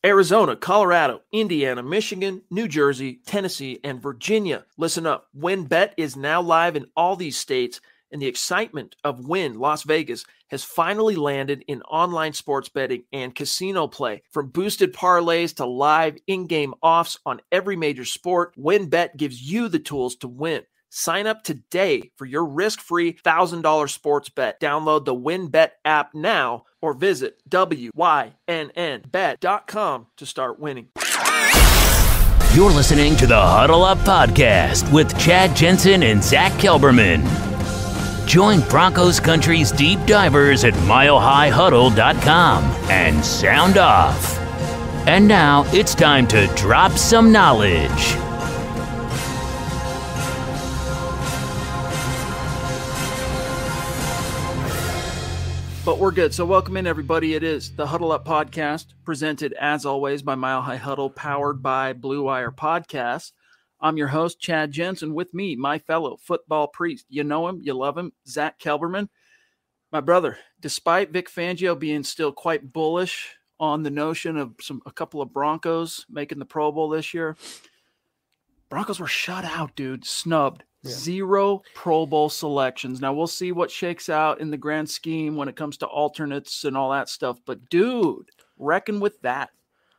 Arizona, Colorado, Indiana, Michigan, New Jersey, Tennessee, and Virginia. Listen up. WynnBET is now live in all these states, and the excitement of Wynn Las Vegas has finally landed in online sports betting and casino play. From boosted parlays to live in-game offs on every major sport, WynnBET gives you the tools to win. Sign up today for your risk-free $1,000 sports bet. Download the WynnBET app now or visit wynnbet.com to start winning. You're listening to the Huddle Up Podcast with Chad Jensen and Zach Kelberman. Join Broncos Country's deep divers at milehighhuddle.com and sound off. And now it's time to drop some knowledge. But we're good. So welcome in, everybody. It is the Huddle Up Podcast, presented as always by Mile High Huddle, powered by Blue Wire Podcasts. I'm your host, Chad Jensen. With me, my fellow football priest. You know him, you love him, Zach Kelberman. My brother, despite Vic Fangio being still quite bullish on the notion of a couple of Broncos making the Pro Bowl this year, Broncos were shut out, dude, snubbed. Yeah. 0 Pro Bowl selections. Now, we'll see what shakes out in the grand scheme when it comes to alternates and all that stuff. But, dude, reckon with that.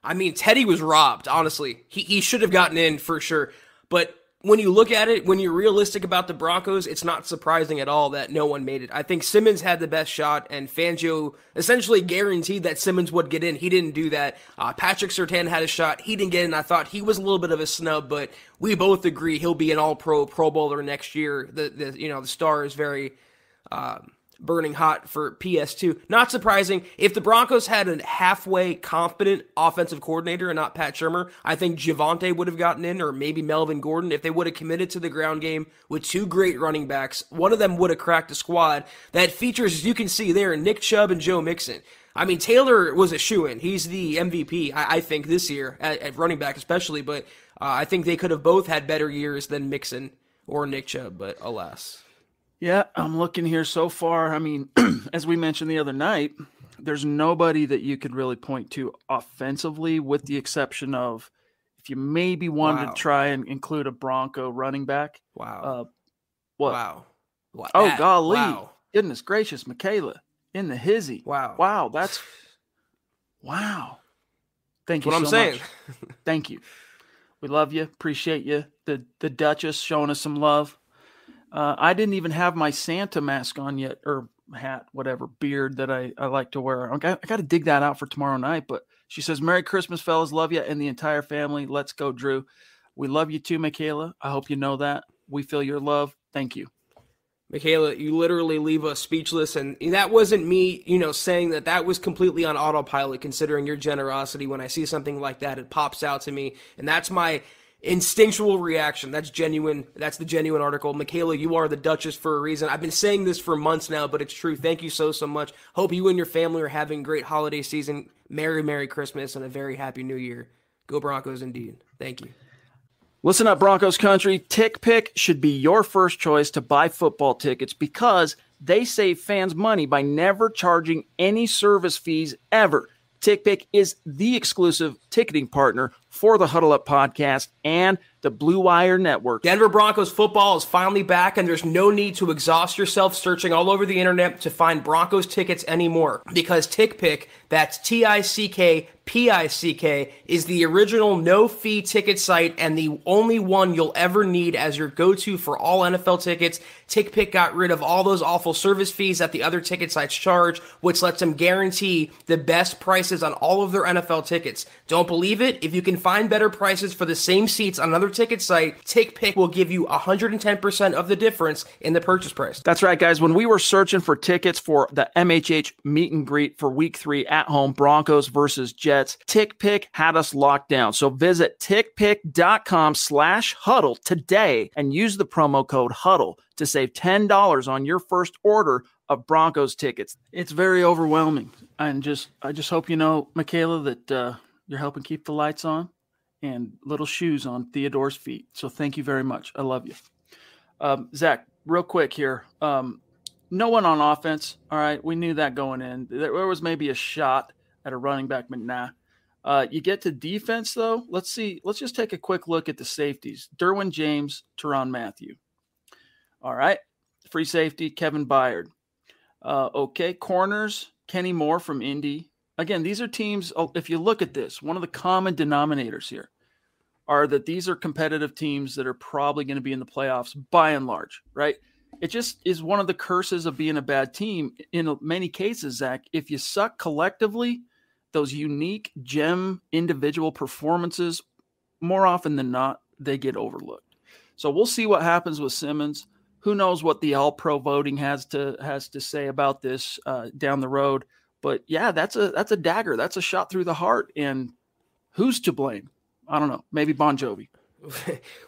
I mean, Teddy was robbed, honestly. He should have gotten in for sure. But when you look at it, when you're realistic about the Broncos, it's not surprising at all that no one made it. I think Simmons had the best shot, and Fangio essentially guaranteed that Simmons would get in. He didn't do that. Patrick Surtain had a shot. He didn't get in. I thought he was a little bit of a snub, but we both agree he'll be an all-pro Pro Bowler next year. The star is very burning hot for PS2. Not surprising. If the Broncos had a halfway competent offensive coordinator and not Pat Shurmur, I think Javonte would have gotten in, or maybe Melvin Gordon. If they would have committed to the ground game with 2 great running backs, one of them would have cracked a squad that features, as you can see there, Nick Chubb and Joe Mixon. I mean, Taylor was a shoo-in. He's the MVP, I think, this year, at running back especially, but I think they could have both had better years than Mixon or Nick Chubb, but alas. Yeah, I'm looking here so far. I mean, as we mentioned the other night, there's nobody that you could really point to offensively, with the exception of if you maybe wanted to try and include a Bronco running back. Wow. What? Wow. Oh, golly. Wow. Goodness gracious, Michaela in the hizzy. Wow. Wow. Thank you so much. That's what I'm saying. Thank you. We love you. Appreciate you. The Duchess showing us some love. I didn't even have my Santa mask on yet, or hat, whatever, beard that I like to wear. I got to dig that out for tomorrow night. But she says, Merry Christmas, fellas. Love you and the entire family. Let's go, Drew. We love you too, Michaela. I hope you know that. We feel your love. Thank you. Michaela, you literally leave us speechless, and that wasn't me, saying that was completely on autopilot, considering your generosity. When I see something like that, it pops out to me, and that's my instinctual reaction. That's genuine. That's the genuine article. Michaela, you are the Duchess for a reason. I've been saying this for months now, but it's true. Thank you so much. Hope you and your family are having a great holiday season. Merry Christmas and a very happy New Year. Go Broncos indeed. Thank you. Listen up, Broncos country. TickPick should be your first choice to buy football tickets because they save fans money by never charging any service fees ever. TickPick is the exclusive ticketing partner for the Huddle Up Podcast and the Blue Wire Network. Denver Broncos football is finally back, and there's no need to exhaust yourself searching all over the internet to find Broncos tickets anymore, because TickPick, that's TickPick, is the original no-fee ticket site and the only one you'll ever need as your go-to for all NFL tickets. TickPick got rid of all those awful service fees that the other ticket sites charge, which lets them guarantee the best prices on all of their NFL tickets. Don't believe it? If you can find better prices for the same seats on another ticket site, TickPick will give you 110% of the difference in the purchase price. That's right, guys. When we were searching for tickets for the MHH meet and greet for Week 3 at home, Broncos versus Jets, TickPick had us locked down. So visit tickpick.com/huddle today and use the promo code HUDDLE to save $10 on your first order of Broncos tickets. It's very overwhelming. And I just hope you know, Michaela, that you're helping keep the lights on and little shoes on Theodore's feet. So thank you very much. I love you. Zach, real quick here. No one on offense. All right. We knew that going in. There was maybe a shot at a running back, but nah. You get to defense, though. Let's see. Let's just take a quick look at the safeties. Derwin James, Tyrann Mathieu. All right. Free safety, Kevin Byard. Okay. Corners, Kenny Moore from Indy. Again, these are teams, if you look at this, one of the common denominators here are that these are competitive teams that are probably going to be in the playoffs by and large, right? It just is one of the curses of being a bad team. In many cases, Zach, if you suck collectively, those unique gem individual performances, more often than not, they get overlooked. So we'll see what happens with Simmons. Who knows what the All-Pro voting has to say about this down the road. But yeah, that's a dagger. That's a shot through the heart. And who's to blame? I don't know. Maybe Bon Jovi.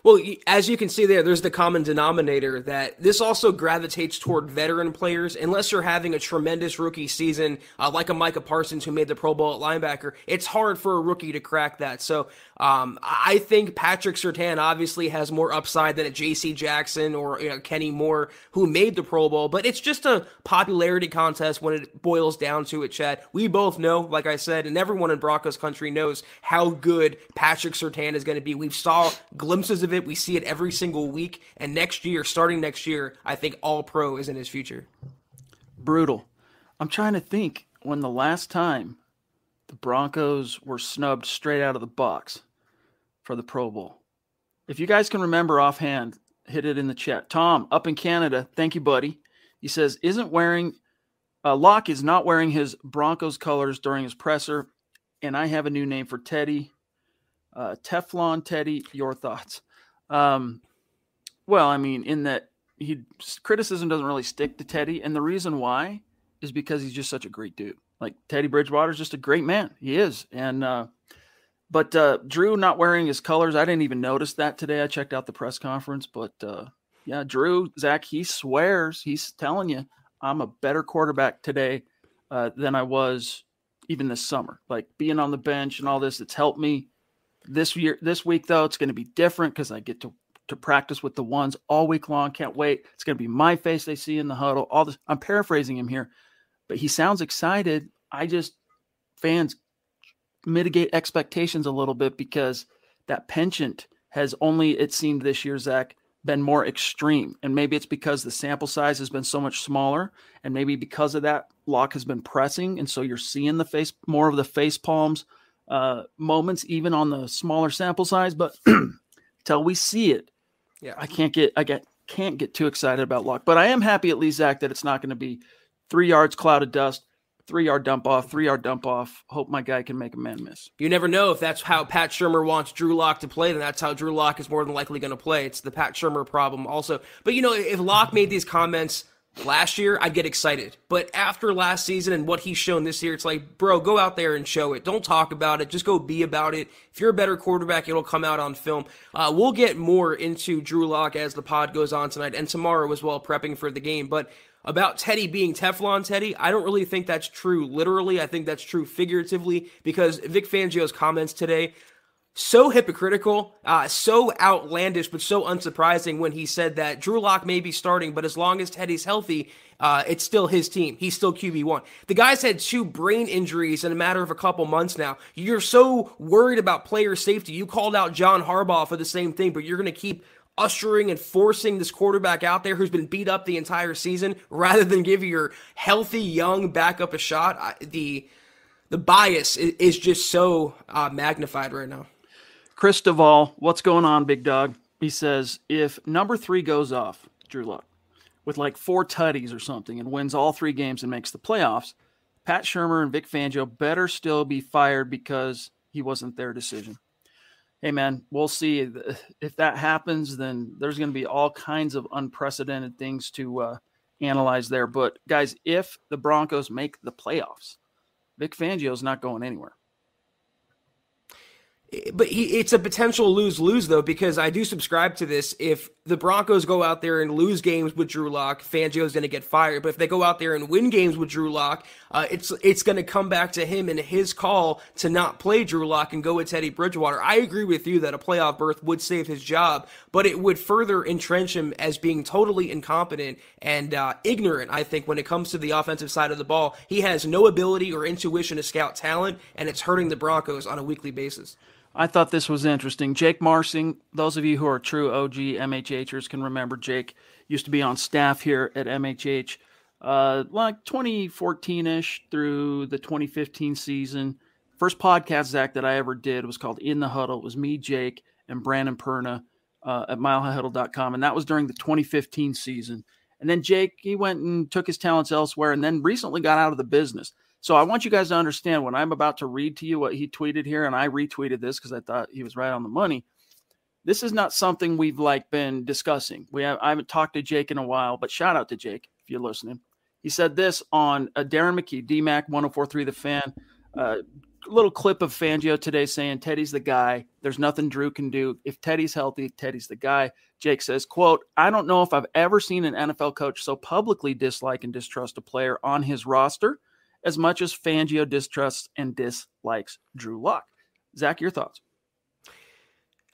Well, as you can see there's the common denominator that this also gravitates toward veteran players. Unless you're having a tremendous rookie season, like a Micah Parsons who made the Pro Bowl at linebacker, it's hard for a rookie to crack that. So I think Patrick Surtain obviously has more upside than a J.C. Jackson or Kenny Moore who made the Pro Bowl, but it's just a popularity contest when it boils down to it, Chad. We both know, like I said, and everyone in Broncos country knows how good Patrick Surtain is going to be. We've saw glimpses of it. We see it every single week. And starting next year, I think All-Pro is in his future. Brutal. I'm trying to think when the last time the Broncos were snubbed straight out of the box for the Pro Bowl. If you guys can remember offhand, hit it in the chat. Tom, up in Canada, thank you, buddy. He says, Locke is not wearing his Broncos colors during his presser, and I have a new name for Teddy. Teflon Teddy, your thoughts? Well, I mean, in that criticism doesn't really stick to Teddy, and the reason why is because he's just such a great dude. Like Teddy Bridgewater is just a great man. He is. And but Drew not wearing his colors, I didn't even notice that today. I checked out the press conference, but yeah, Drew, Zach, he swears, he's telling you, I'm a better quarterback today than I was even this summer. Like being on the bench and all this, it's helped me. This week, though, it's going to be different because I get to practice with the ones all week long. Can't wait. It's going to be my face they see in the huddle. All this. I'm paraphrasing him here, but he sounds excited. Fans mitigate expectations a little bit because that penchant has only, it seemed this year, Zach, been more extreme. And maybe it's because the sample size has been so much smaller. And maybe because of that, Locke has been pressing. And so you're seeing more of the face palms moments, even on the smaller sample size, but till we see it, yeah, I can't get too excited about Locke. But I am happy at least, Zach, that it's not going to be 3 yards cloud of dust, 3-yard dump off, 3-yard dump off. Hope my guy can make a man miss. You never know if that's how Pat Shurmur wants Drew Lock to play, then that's how Drew Lock is more than likely going to play. It's the Pat Shurmur problem also. But if Lock made these comments last year, I'd get excited. But after last season and what he's shown this year, it's like, bro, go out there and show it. Don't talk about it. Just go be about it. If you're a better quarterback, it'll come out on film. We'll get more into Drew Lock as the pod goes on tonight and tomorrow as well, prepping for the game. But about Teddy being Teflon Teddy, I don't really think that's true literally. I think that's true figuratively because Vic Fangio's comments today, so hypocritical, so outlandish, but so unsurprising when he said that Drew Lock may be starting, but as long as Teddy's healthy, it's still his team. He's still QB1. The guy's had 2 brain injuries in a matter of a couple months now. You're so worried about player safety. You called out John Harbaugh for the same thing, but you're going to keep ushering and forcing this quarterback out there who's been beat up the entire season rather than give your healthy young backup a shot. The bias is just so magnified right now. Chris Duvall, what's going on, big dog? He says, if number 3 goes off, Drew Lock, with like 4 tutties or something and wins all 3 games and makes the playoffs, Pat Shurmur and Vic Fangio better still be fired because he wasn't their decision. Hey, man, we'll see. If that happens, then there's going to be all kinds of unprecedented things to analyze there. But, guys, if the Broncos make the playoffs, Vic Fangio's not going anywhere. But it's a potential lose-lose, though, because I do subscribe to this. If the Broncos go out there and lose games with Drew Lock, Fangio's going to get fired. But if they go out there and win games with Drew Lock, it's going to come back to him and his call to not play Drew Lock and go with Teddy Bridgewater. I agree with you that a playoff berth would save his job, but it would further entrench him as being totally incompetent and ignorant, I think, when it comes to the offensive side of the ball. He has no ability or intuition to scout talent, and it's hurting the Broncos on a weekly basis. I thought this was interesting. Jake Marsing, those of you who are true OG MHHers can remember Jake used to be on staff here at MHH like 2014-ish through the 2015 season. First podcast, Zach, that I ever did was called In the Huddle. It was me, Jake, and Brandon Perna at milehighhuddle.com, and that was during the 2015 season. And then Jake, he went and took his talents elsewhere and then recently got out of the business. So I want you guys to understand when I'm about to read to you what he tweeted here, and I retweeted this because I thought he was right on the money. This is not something we've been discussing. I haven't talked to Jake in a while, but shout out to Jake if you're listening. He said this on Darren McKee, DMAC 1043 The Fan. Little clip of Fangio today saying Teddy's the guy. There's nothing Drew can do. If Teddy's healthy, Teddy's the guy. Jake says, quote, I don't know if I've ever seen an NFL coach so publicly dislike and distrust a player on his roster as much as Fangio distrusts and dislikes Drew Lock. Zach, your thoughts?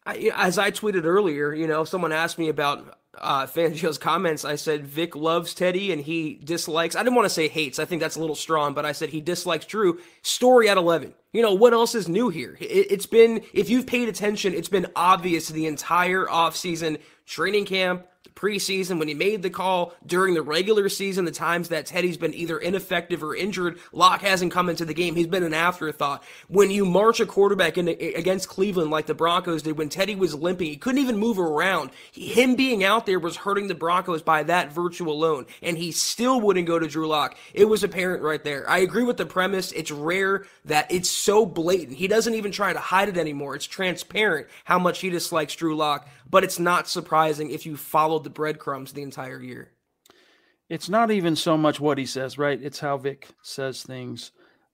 As I tweeted earlier, someone asked me about Fangio's comments. I said Vic loves Teddy and he dislikes. I didn't want to say hates. I think that's a little strong, but I said he dislikes Drew. Story at 11. What else is new here? It's been, if you've paid attention, it's been obvious the entire offseason, training camp, the preseason, when he made the call, during the regular season, the times that Teddy's been either ineffective or injured, Locke hasn't come into the game. He's been an afterthought. When you march a quarterback against Cleveland like the Broncos did, when Teddy was limping, he couldn't even move around. Him being out there was hurting the Broncos by that virtue alone, and he still wouldn't go to Drew Lock. It was apparent right there. I agree with the premise. It's rare that it's so blatant. He doesn't even try to hide it anymore. It's transparent how much he dislikes Drew Lock, but it's not surprising if you followed the breadcrumbs the entire year. It's not even so much what he says, right? It's how Vic says things.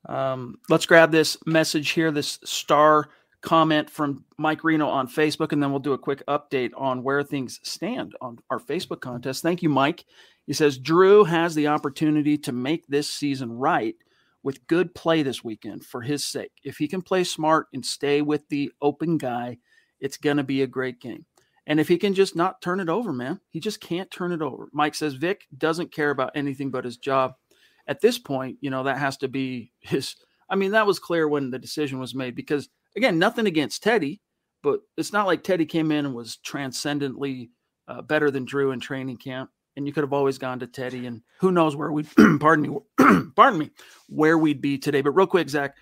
Let's grab this message here, this star comment from Mike Reno on Facebook, and then we'll do a quick update on where things stand on our Facebook contest. Thank you, Mike. He says, Drew has the opportunity to make this season right with good play this weekend for his sake. If he can play smart and stay with the open guy, it's going to be a great game. And if he can just not turn it over, man, he just can't turn it over. Mike says Vic doesn't care about anything but his job. At this point, that has to be his. I mean, that was clear when the decision was made because, again, nothing against Teddy, but it's not like Teddy came in and was transcendently better than Drew in training camp. And you could have always gone to Teddy, and who knows where we'd, pardon me, where we'd be today. But real quick, Zach,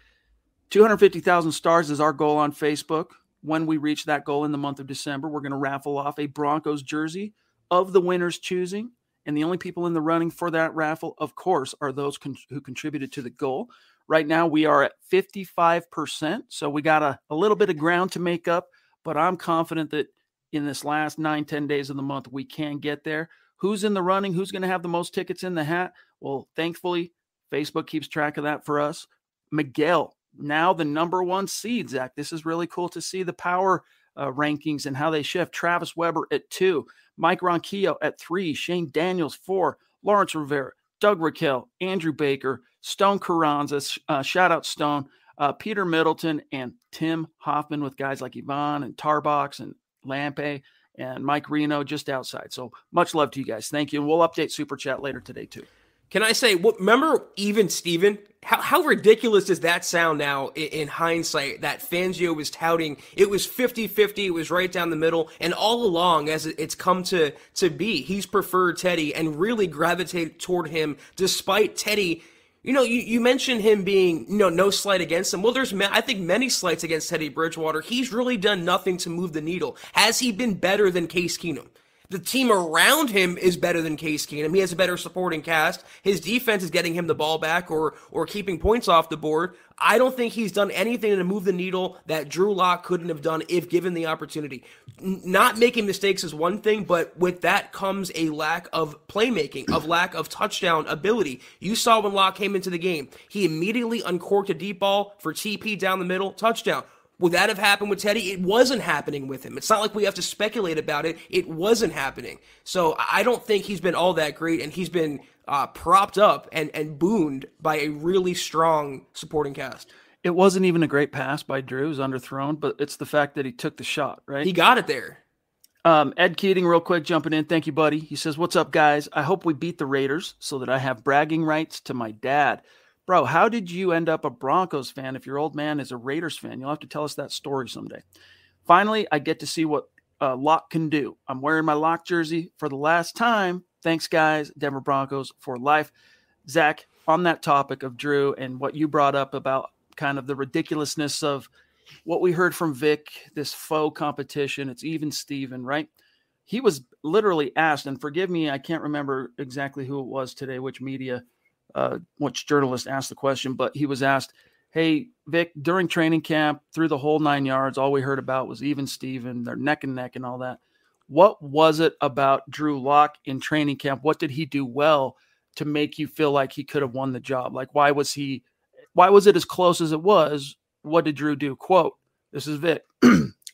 250,000 stars is our goal on Facebook. When we reach that goal in the month of December, we're going to raffle off a Broncos jersey of the winner's choosing. And the only people in the running for that raffle, of course, are those who contributed to the goal. Right now, we are at 55%. So we got a little bit of ground to make up. But I'm confident that in this last 9-10 days of the month, we can get there. Who's in the running? Who's going to have the most tickets in the hat? Well, thankfully, Facebook keeps track of that for us. Miguel, now the number 1 seed, Zach. This is really cool to see the power rankings and how they shift. Travis Weber at 2, Mike Ronquillo at 3, Shane Daniels 4, Lawrence Rivera, Doug Raquel, Andrew Baker, Stone Carranza, shout out Stone, Peter Middleton, and Tim Hoffman with guys like Yvonne and Tarbox and Lampe and Mike Reno just outside. So much love to you guys. Thank you. And we'll update Super Chat later today too. Can I say, remember Even Steven? How ridiculous does that sound now in hindsight that Fangio was touting? It was 50-50, it was right down the middle, and all along as it's come to be, he's preferred Teddy and really gravitated toward him despite Teddy. You mentioned him being, no slight against him. Well, there's, I think, many slights against Teddy Bridgewater. He's really done nothing to move the needle. Has he been better than Case Keenum? The team around him is better than Case Keenum. He has a better supporting cast. His defense is getting him the ball back or keeping points off the board. I don't think he's done anything to move the needle that Drew Lock couldn't have done if given the opportunity. Not making mistakes is one thing, but with that comes a lack of playmaking, of lack of touchdown ability. You saw when Lock came into the game, he immediately uncorked a deep ball for TP down the middle, touchdown. Would that have happened with Teddy? It wasn't happening with him. It's not like we have to speculate about it. It wasn't happening. So I don't think he's been all that great, and he's been propped up and booned by a really strong supporting cast. It wasn't even a great pass by Drew. It was underthrown, but it's the fact that he took the shot, right? He got it there. Ed Keating, real quick, jumping in. Thank you, buddy. He says, what's up, guys? I hope we beat the Raiders so that I have bragging rights to my dad. Bro, how did you end up a Broncos fan if your old man is a Raiders fan? You'll have to tell us that story someday. Finally, I get to see what Locke can do. I'm wearing my Locke jersey for the last time. Thanks, guys. Denver Broncos for life. Zach, on that topic of Drew and what you brought up about kind of the ridiculousness of what we heard from Vic, this faux competition, it's even Steven, right? He was literally asked, and forgive me, I can't remember exactly who it was today, which media, which journalist asked the question, but he was asked, hey, Vic, during training camp, through the whole 9 yards, all we heard about was even Steven, they're neck and neck and all that. What was it about Drew Lock in training camp? What did he do well to make you feel like he could have won the job? Like, why was it as close as it was? What did Drew do? Quote, this is Vic.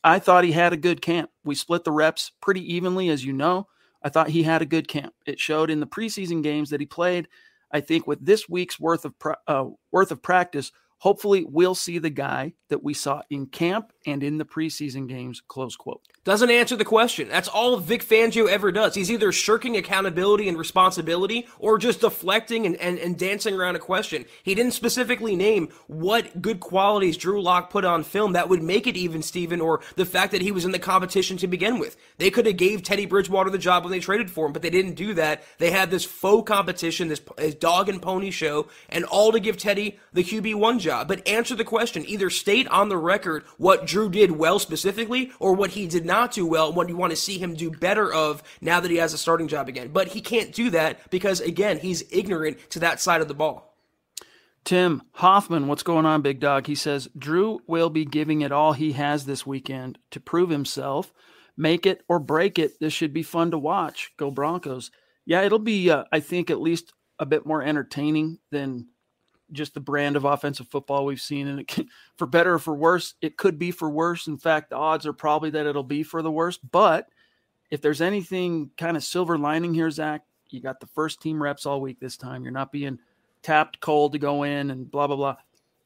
I thought he had a good camp. We split the reps pretty evenly, as you know. I thought he had a good camp. It showed in the preseason games that he played. I think with this week's worth of practice, hopefully we'll see the guy that we saw in camp and in the preseason games, close quote. Doesn't answer the question. That's all Vic Fangio ever does. He's either shirking accountability and responsibility or just deflecting and dancing around a question. He didn't specifically name what good qualities Drew Lock put on film that would make it even Steven, or the fact that he was in the competition to begin with. They could have gave Teddy Bridgewater the job when they traded for him, but they didn't do that. They had this faux competition, this dog and pony show, and all to give Teddy the QB1 job. But answer the question. Either state on the record what Drew did well specifically, or what he did not do well, what you want to see him do better of now that he has a starting job again. But he can't do that because, again, he's ignorant to that side of the ball. Tim Hoffman, what's going on, big dog? He says, Drew will be giving it all he has this weekend to prove himself. Make it or break it. This should be fun to watch. Go Broncos. Yeah, it'll be, I think, at least a bit more entertaining than just the brand of offensive football we've seen. And it can, for better or for worse, it could be for worse. In fact, the odds are probably that it'll be for the worst. But if there's anything kind of silver lining here, Zach, you got the first team reps all week this time. You're not being tapped cold to go in and blah, blah, blah.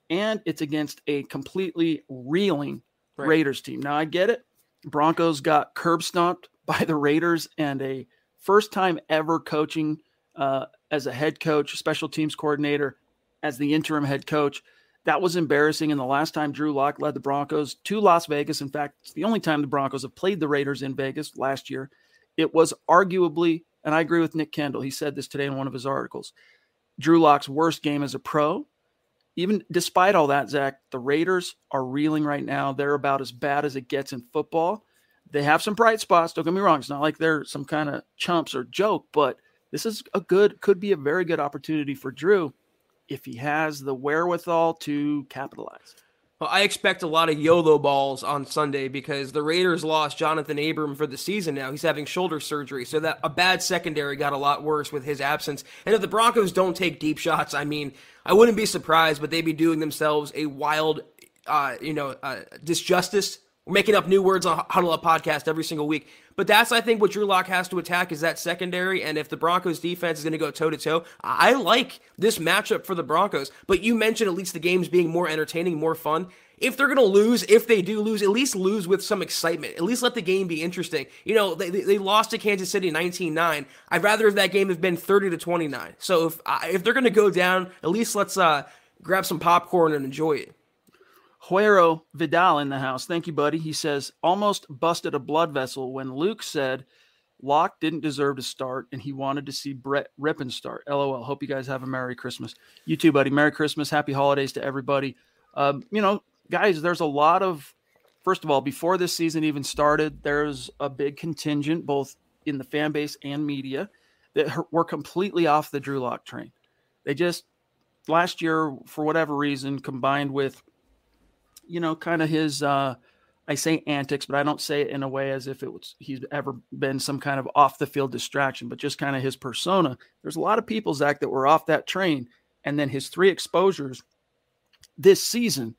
And it's against a completely reeling Raiders team. Now, I get it. Broncos got curb stomped by the Raiders, and a first time ever coaching as a head coach, special teams coordinator, as the interim head coach. That was embarrassing. And the last time Drew Lock led the Broncos to Las Vegas, in fact, it's the only time the Broncos have played the Raiders in Vegas last year. It was arguably, and I agree with Nick Kendall, he said this today in one of his articles, Drew Lock's worst game as a pro. Even despite all that, Zach, the Raiders are reeling right now. They're about as bad as it gets in football. They have some bright spots. Don't get me wrong. It's not like they're some kind of chumps or joke, but this is could be a very good opportunity for Drew if he has the wherewithal to capitalize. Well, I expect a lot of YOLO balls on Sunday because the Raiders lost Jonathan Abram for the season now. He's having shoulder surgery, so that a bad secondary got a lot worse with his absence. And if the Broncos don't take deep shots, I mean, I wouldn't be surprised, but they'd be doing themselves a wild, disjustice. We're making up new words on Huddle Up Podcast every single week. But that's, I think, what Drew Lock has to attack is that secondary. And if the Broncos defense is going to go toe-to-toe, I like this matchup for the Broncos. But you mentioned at least the games being more entertaining, more fun. If they're going to lose, if they do lose, at least lose with some excitement. At least let the game be interesting. You know, they lost to Kansas City 19-9. I'd rather if that game have been 30-29. So if they're going to go down, at least let's grab some popcorn and enjoy it. Juero Vidal in the house. Thank you, buddy. He says, almost busted a blood vessel when Luke said Locke didn't deserve to start and he wanted to see Brett Rippon start. LOL. Hope you guys have a Merry Christmas. You too, buddy. Merry Christmas. Happy holidays to everybody. Guys, there's a lot of, first of all, before this season even started, there's a big contingent, both in the fan base and media, that were completely off the Drew Lock train. They just, last year, for whatever reason, combined with, kind of his, I say antics, but I don't say it in a way as if he's ever been some kind of off the field distraction, but just kind of his persona. There's a lot of people, Zach, that were off that train. And then his 3 exposures this season,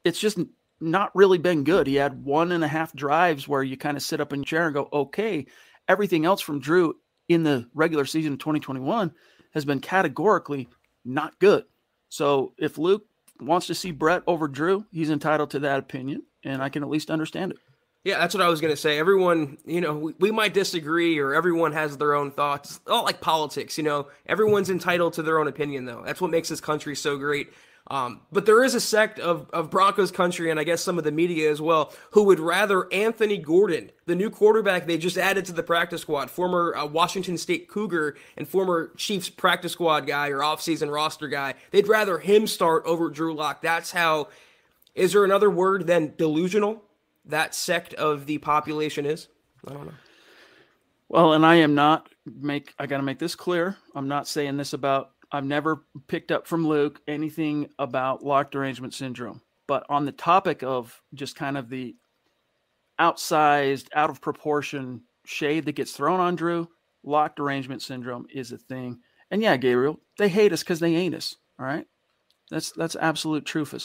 it's just not really been good. He had 1.5 drives where you kind of sit up in your chair and go, okay. Everything else from Drew in the regular season of 2021 has been categorically not good. So if Luke wants to see Brett over Drew, he's entitled to that opinion, and I can at least understand it. Yeah, that's what I was going to say. Everyone, we might disagree, or everyone has their own thoughts. All like politics, everyone's entitled to their own opinion, though. That's what makes this country so great. But there is a sect of Broncos country, and I guess some of the media as well, who would rather Anthony Gordon, the new quarterback they just added to the practice squad, former Washington State Cougar and former Chiefs practice squad guy or offseason roster guy, they'd rather him start over Drew Lock. That's how, is there another word than delusional that sect of the population is? I don't know. Well, and I got to make this clear. I'm not saying this about, I've never picked up from Luke anything about lock derangement syndrome. But on the topic of just kind of the outsized, out of proportion shade that gets thrown on Drew, lock derangement syndrome is a thing. And yeah, Gabriel, they hate us because they ain't us. All right. That's absolute truthful.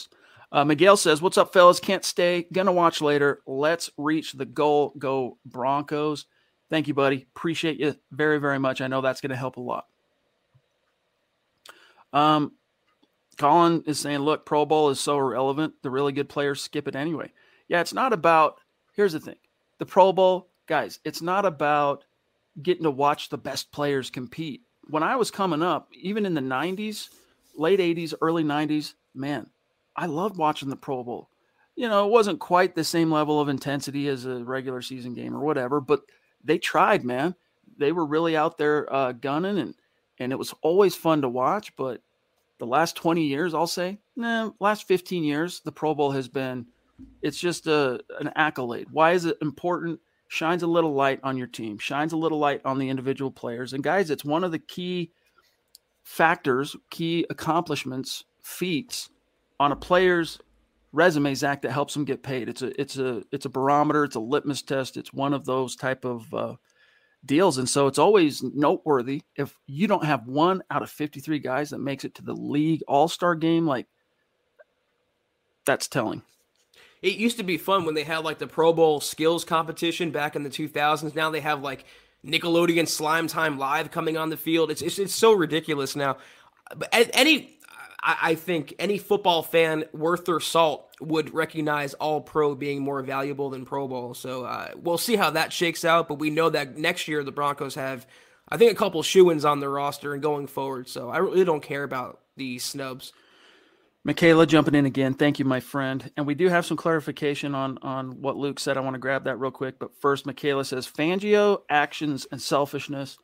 Miguel says, what's up, fellas? Can't stay. Gonna watch later. Let's reach the goal. Go Broncos. Thank you, buddy. Appreciate you very, very much. I know that's going to help a lot. Colin is saying, look, Pro Bowl is so irrelevant. The really good players skip it anyway. Yeah, it's not about, here's the thing. The Pro Bowl, guys, it's not about getting to watch the best players compete. When I was coming up, even in the 90s, late 80s, early 90s, man, I loved watching the Pro Bowl. It wasn't quite the same level of intensity as a regular season game or whatever, but they tried, man. They were really out there gunning, and it was always fun to watch. But the last 20 years, I'll say, last 15 years, the Pro Bowl has been, it's just an accolade. Why is it important? Shines a little light on your team, shines a little light on the individual players. And guys, it's one of the key factors, key accomplishments, feats on a player's resume, Zach, that helps them get paid. It's a barometer. It's a litmus test. It's one of those type of deals. And so it's always noteworthy if you don't have 1 out of 53 guys that makes it to the league all-star game. Like, that's telling. It used to be fun when they had like the Pro Bowl skills competition back in the 2000s. Now they have like Nickelodeon Slime Time Live coming on the field. It's so ridiculous now. But I think any football fan worth their salt would recognize All Pro being more valuable than Pro Bowl. So we'll see how that shakes out. But we know that next year the Broncos have, I think, a couple shoo-ins on their roster and going forward. So I really don't care about the snubs. Michaela jumping in again. Thank you, my friend. And we do have some clarification on what Luke said. I want to grab that real quick. But first, Michaela says, Fangio actions and selfishness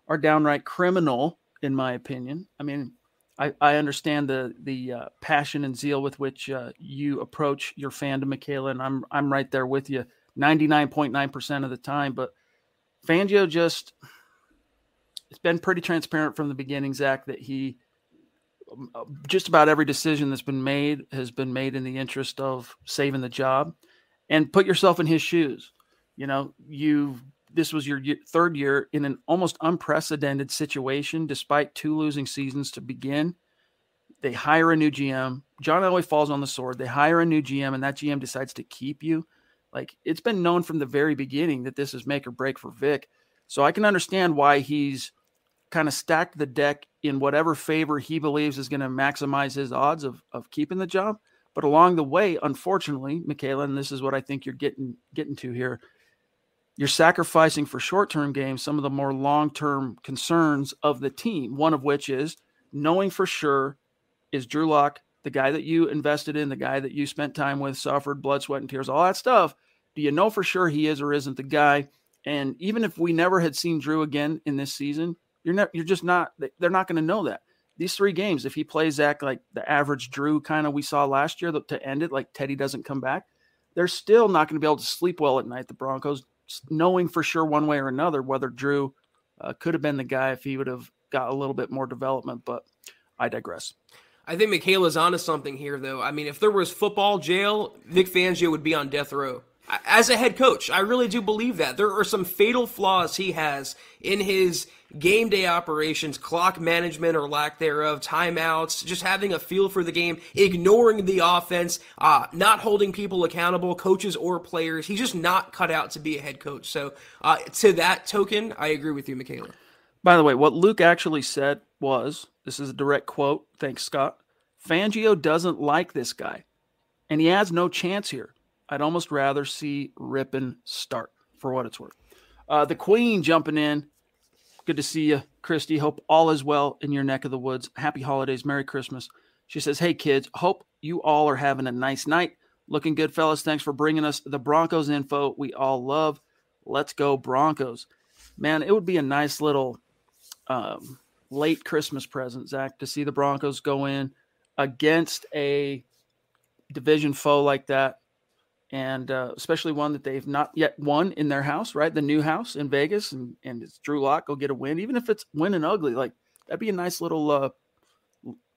are downright criminal, in my opinion. I mean, I understand the passion and zeal with which you approach your fandom, Michaela, and I'm right there with you 99.9% of the time. But Fangio it's been pretty transparent from the beginning, Zach, that he just about every decision that's been made has been made in the interest of saving the job. And put yourself in his shoes. This was your third year in an almost unprecedented situation, despite 2 losing seasons to begin. They hire a new GM. John Elway falls on the sword. They hire a new GM, and that GM decides to keep you. Like, it's been known from the very beginning that this is make or break for Vic. So I can understand why he's kind of stacked the deck in whatever favor he believes is going to maximize his odds of keeping the job. But along the way, unfortunately, Michaela, and this is what I think you're getting to here, you're sacrificing for short-term games some of the more long-term concerns of the team, one of which is knowing for sure, is Drew Lock the guy that you invested in, the guy that you spent time with, suffered blood, sweat, and tears, all that stuff? Do you know for sure he is or isn't the guy? And even if we never had seen Drew again in this season, they're not going to know that. These 3 games, if he plays Zach like the average Drew kind of we saw last year to end it, like Teddy doesn't come back, they're still not going to be able to sleep well at night, the Broncos, knowing for sure one way or another whether Drew could have been the guy if he would have got a little bit more development, but I digress. I think Michaela's onto something here, though. I mean, if there was football jail, Vic Fangio would be on death row. as a head coach. I really do believe that. There are some fatal flaws he has in his game day operations, clock management or lack thereof, timeouts, just having a feel for the game, ignoring the offense, not holding people accountable, coaches or players. He's just not cut out to be a head coach. So to that token, I agree with you, Michaela. By the way, what Luke actually said was, this is a direct quote, thanks, Scott, Fangio doesn't like this guy, and he has no chance here. I'd almost rather see Rypien start, for what it's worth. The Queen jumping in. Good to see you, Christy. Hope all is well in your neck of the woods. Happy holidays. Merry Christmas. She says, hey, kids, hope you all are having a nice night. Looking good, fellas. Thanks for bringing us the Broncos info we all love. Let's go Broncos. Man, it would be a nice little late Christmas present, Zach, to see the Broncos go in against a division foe like that. And especially one that they've not yet won in their house, right? The new house in Vegas, and it's Drew Lock go get a win, even if it's winning ugly. Like, that'd be a nice little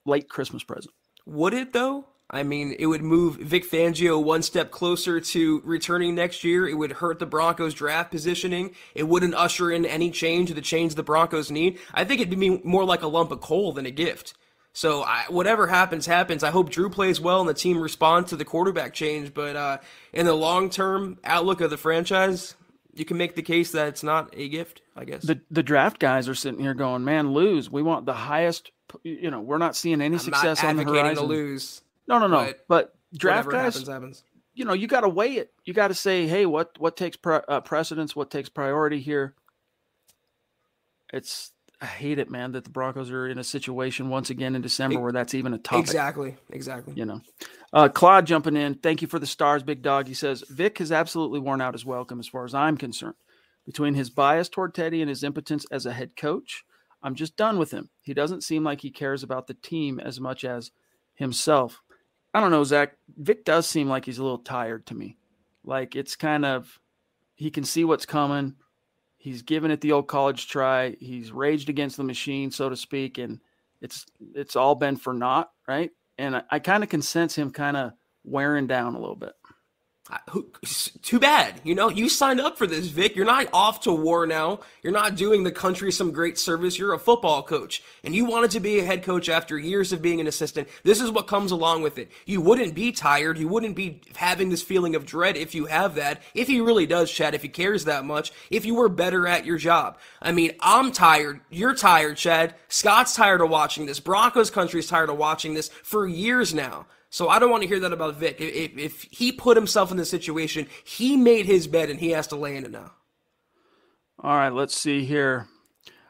late Christmas present. Would it, though? I mean, it would move Vic Fangio one step closer to returning next year. It would hurt the Broncos' draft positioning. It wouldn't usher in any change, the change the Broncos need. I think it'd be more like a lump of coal than a gift. So whatever happens, happens. I hope Drew plays well and the team responds to the quarterback change. But in the long-term outlook of the franchise, you can make the case that it's not a gift, I guess. The draft guys are sitting here going, man, lose. We want the highest, we're not seeing any success on the horizon. I'm not advocating to lose. No. But draft guys, happens. You got to weigh it. You got to say, hey, what takes precedence? What takes priority here? I hate it, man, that the Broncos are in a situation once again in December where that's even a topic. Exactly. Claude jumping in. Thank you for the stars, big dog. He says, Vic has absolutely worn out his welcome as far as I'm concerned. Between his bias toward Teddy and his impotence as a head coach, I'm just done with him. He doesn't seem like he cares about the team as much as himself. I don't know, Zach. Vic does seem like he's a little tired to me. Like, it's kind of, he can see what's coming. He's given it the old college try. He's raged against the machine, so to speak, and it's all been for naught, right? And I kind of can sense him kind of wearing down a little bit. Too bad. You signed up for this, Vic. You're not off to war now. You're not doing the country some great service. You're a football coach, and you wanted to be a head coach after years of being an assistant. This is what comes along with it. You wouldn't be tired. You wouldn't be having this feeling of dread if you have that, if he really does, Chad, if he cares that much, if you were better at your job. I mean, I'm tired. You're tired, Chad. Scott's tired of watching this. Broncos country's tired of watching this for years now. So I don't want to hear that about Vic. If he put himself in this situation, he made his bed and he has to lay in it now. All right, let's see here.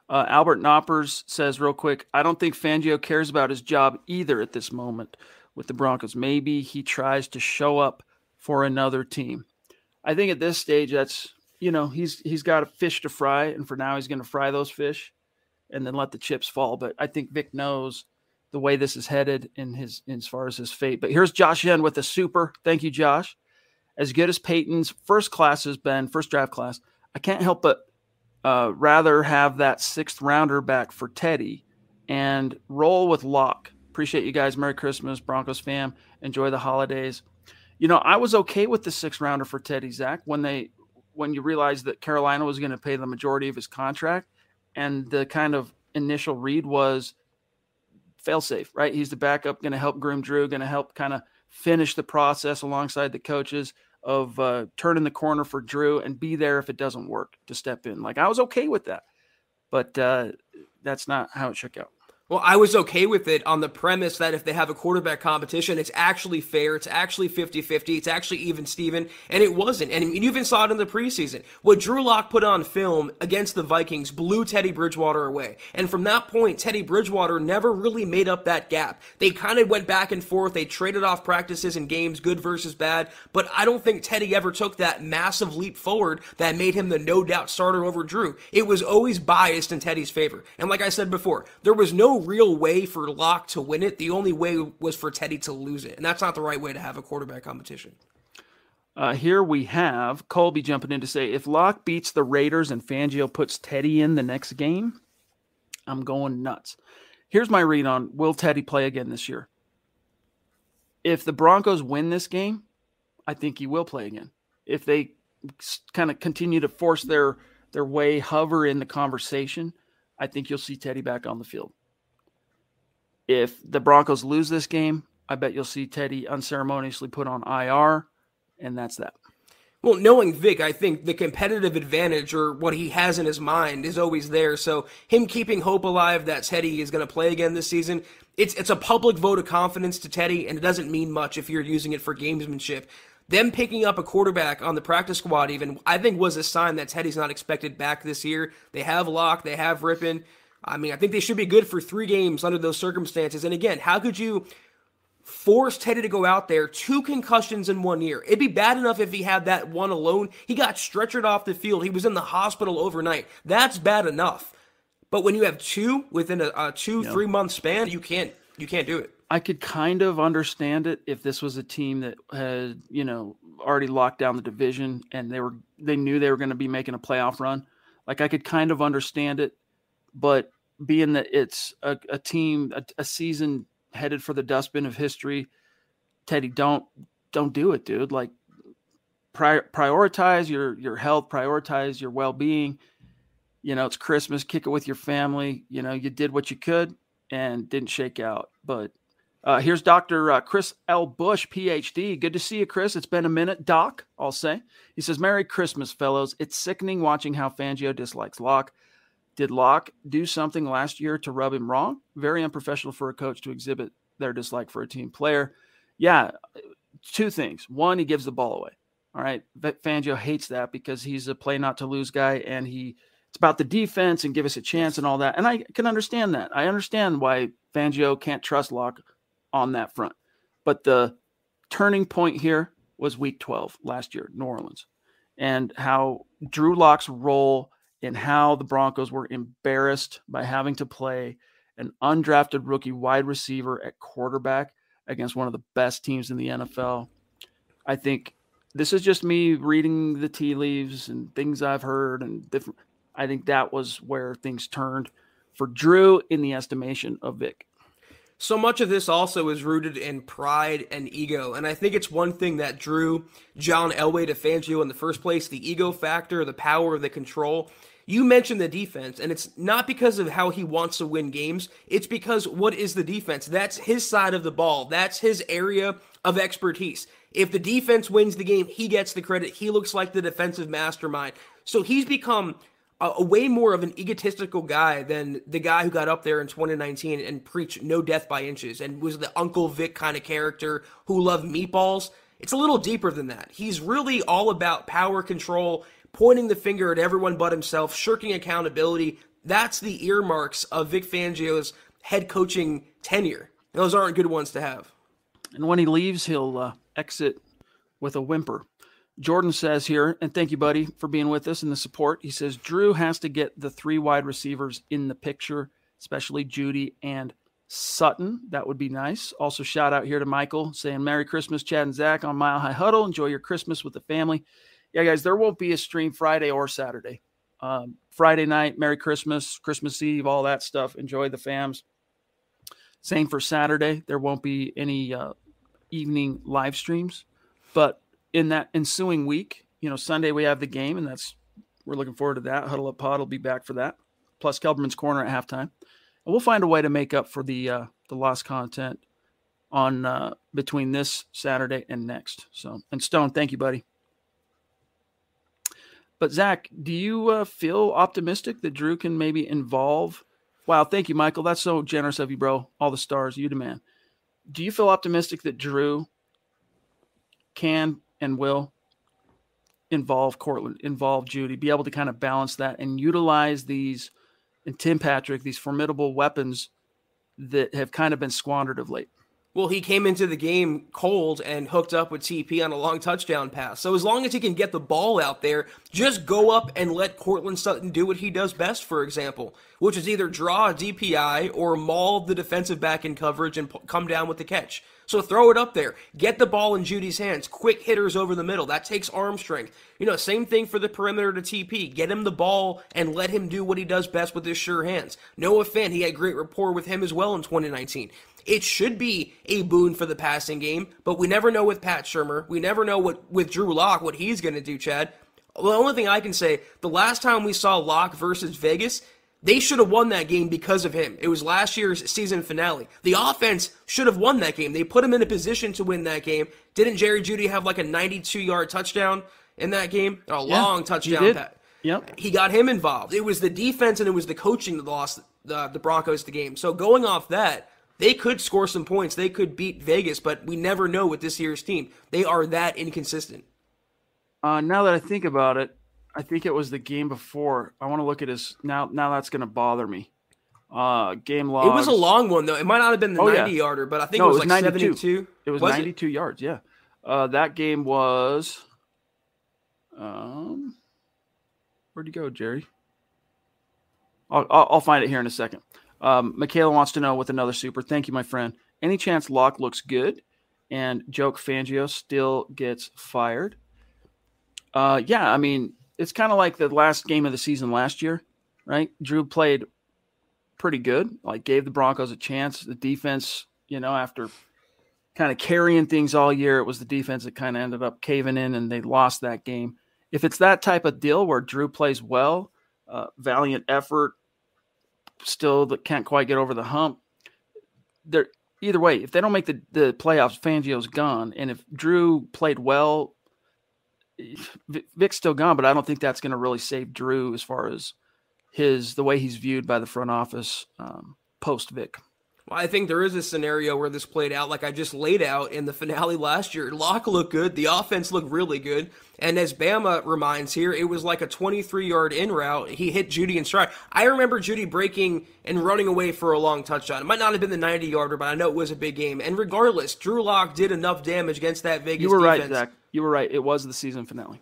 Albert Knoppers says real quick, I don't think Fangio cares about his job either at this moment with the Broncos. Maybe he tries to show up for another team. I think at this stage that's, he's got a fish to fry, and for now he's going to fry those fish and then let the chips fall. But I think Vic knows the way this is headed as far as his fate. But here's Josh Yen with a super. Thank you, Josh. As good as Peyton's first class has been, first draft class, I can't help but rather have that sixth rounder back for Teddy and roll with Locke. Appreciate you guys. Merry Christmas, Broncos fam. Enjoy the holidays. I was okay with the sixth rounder for Teddy, Zach, when you realized that Carolina was going to pay the majority of his contract, and the kind of initial read was fail-safe, right? He's the backup, going to help groom Drew, going to help kind of finish the process alongside the coaches of turning the corner for Drew and be there if it doesn't work to step in. Like, I was okay with that, but that's not how it shook out. Well, I was okay with it on the premise that if they have a quarterback competition, it's actually fair, it's actually 50-50, it's actually even-steven, and it wasn't. And you even saw it in the preseason. What Drew Lock put on film against the Vikings blew Teddy Bridgewater away. And from that point, Teddy Bridgewater never really made up that gap. They kind of went back and forth, they traded off practices and games, good versus bad, but I don't think Teddy ever took that massive leap forward that made him the no-doubt starter over Drew. It was always biased in Teddy's favor. And like I said before, there was no real way for Locke to win it. The only way was for Teddy to lose it. And that's not the right way to have a quarterback competition. Here we have Colby jumping in to say, if Locke beats the Raiders and Fangio puts Teddy in the next game, I'm going nuts. Here's my read on, will Teddy play again this year? If the Broncos win this game, I think he will play again. if they kind of continue to force their way, hover in the conversation, I think you'll see Teddy back on the field. If the Broncos lose this game, I bet you'll see Teddy unceremoniously put on IR, and that's that. Well, knowing Vic, I think the competitive advantage or what he has in his mind is always there. So him keeping hope alive that Teddy is going to play again this season, it's a public vote of confidence to Teddy, and it doesn't mean much if you're using it for gamesmanship. Them picking up a quarterback on the practice squad even, I think, was a sign that Teddy's not expected back this year. They have Locke, they have Rypien. I mean, I think they should be good for 3 games under those circumstances. And again, how could you force Teddy to go out there, 2 concussions in 1 year? It'd be bad enough if he had that one alone. He got stretchered off the field. He was in the hospital overnight. That's bad enough. But when you have 2 within a 2-3 month span, you can't do it. I could kind of understand it if this was a team that had, already locked down the division and they knew they were going to be making a playoff run. Like, I could kind of understand it, but being that it's a team, a season headed for the dustbin of history, Teddy, don't do it, dude. Like, prioritize your health, prioritize your well-being. It's Christmas, kick it with your family. You did what you could and didn't shake out. But here's Dr. Chris L. Bush, PhD. Good to see you, Chris. It's been a minute, Doc, I'll say. He says, Merry Christmas, fellows. It's sickening watching how Fangio dislikes Locke. Did Locke do something last year to rub him wrong? Very unprofessional for a coach to exhibit their dislike for a team player. Yeah, 2 things. 1, he gives the ball away. All right, Fangio hates that because he's a play-not-to-lose guy, and it's about the defense and give us a chance and all that. And I can understand that. I understand why Fangio can't trust Locke on that front. But the turning point here was week 12 last year, New Orleans, and how Drew Lock's role and how the Broncos were embarrassed by having to play an undrafted rookie wide receiver at quarterback against one of the best teams in the NFL. I think this is just me reading the tea leaves and things I've heard, and different. I think that was where things turned for Drew in the estimation of Vic. So much of this also is rooted in pride and ego, and I think it's one thing that drew John Elway to Fangio in the first place, the ego factor, the power, the control. You mentioned the defense, and it's not because of how he wants to win games. It's because what is the defense? That's his side of the ball. That's his area of expertise. If the defense wins the game, he gets the credit. He looks like the defensive mastermind. So he's become a way more of an egotistical guy than the guy who got up there in 2019 and preached no death by inches and was the Uncle Vic kind of character who loved meatballs. It's a little deeper than that. He's really all about power control, pointing the finger at everyone but himself, shirking accountability. That's the earmarks of Vic Fangio's head coaching tenure. Those aren't good ones to have. And when he leaves, he'll exit with a whimper. Jordan says here, and thank you, buddy, for being with us and the support. He says, Drew has to get the 3 wide receivers in the picture, especially Judy and Sutton. That would be nice. Also, shout out here to Michael saying, Merry Christmas, Chad and Zach on Mile High Huddle. Enjoy your Christmas with the family. Yeah, guys, there won't be a stream Friday or Saturday. Friday night, Merry Christmas, Christmas Eve, all that stuff. Enjoy the fams. Same for Saturday. There won't be any evening live streams. But in that ensuing week, Sunday we have the game, and we're looking forward to that. Huddle Up Pod will be back for that. Plus Kelberman's Corner at halftime. And we'll find a way to make up for the lost content on between this Saturday and next. So, and Stone, thank you, buddy. But Zach, do you feel optimistic that Drew can maybe involve? Wow, thank you, Michael. That's so generous of you, bro. All the stars, you demand. Do you feel optimistic that Drew can and will involve Cortland, involve Judy, be able to kind of balance that and utilize these, and Tim Patrick, these formidable weapons that have kind of been squandered of late? Well, he came into the game cold and hooked up with TP on a long touchdown pass. So as long as he can get the ball out there, just go up and let Courtland Sutton do what he does best, for example, which is either draw a DPI or maul the defensive back in coverage and come down with the catch. So throw it up there. Get the ball in Judy's hands. Quick hitters over the middle. That takes arm strength. Same thing for the perimeter to TP. Get him the ball and let him do what he does best with his sure hands. Noah Fant, he had great rapport with him as well in 2019. it should be a boon for the passing game, but we never know with Pat Shurmur. We never know with Drew Lock what he's going to do, Chad. The only thing I can say, the last time we saw Lock versus Vegas, they should have won that game because of him. It was last year's season finale. The offense should have won that game. They put him in a position to win that game. Didn't Jerry Jeudy have like a 92-yard touchdown in that game? A long touchdown. Yep. He got him involved. It was the defense and it was the coaching that lost the Broncos the game. So going off that, they could score some points. They could beat Vegas, but we never know with this year's team. They are that inconsistent. Now that I think about it, I think it was the game before. I want to look at his now. Now that's going to bother me. Game logs. It was a long one though. It might not have been the 90-yarder, but I think it was like 92. 72. It was 92 yards. Yeah. That game was. Where'd you go, Jerry? I'll find it here in a second. Michaela wants to know with another super. Thank you, my friend. Any chance Locke looks good and Joke Fangio still gets fired? Yeah, I mean, it's kind of like the last game of the season last year, right? Drew played pretty good, like gave the Broncos a chance. The defense, after kind of carrying things all year, it was the defense that kind of ended up caving in and they lost that game. If it's that type of deal where Drew plays well, valiant effort, still that can't quite get over the hump, either way, if they don't make the playoffs, Fangio's gone. And if Drew played well, Vic's still gone, but I don't think that's going to really save Drew as far as the way he's viewed by the front office post Vic. Well, I think there is a scenario where this played out like I just laid out in the finale last year. Locke looked good. The offense looked really good. And as Bama reminds here, it was like a 23-yard in route. He hit Jeudy in stride. I remember Jeudy breaking and running away for a long touchdown. It might not have been the 90-yarder, but I know it was a big game. And regardless, Drew Lock did enough damage against that Vegas defense. You were right, Zach. You were right. It was the season finale.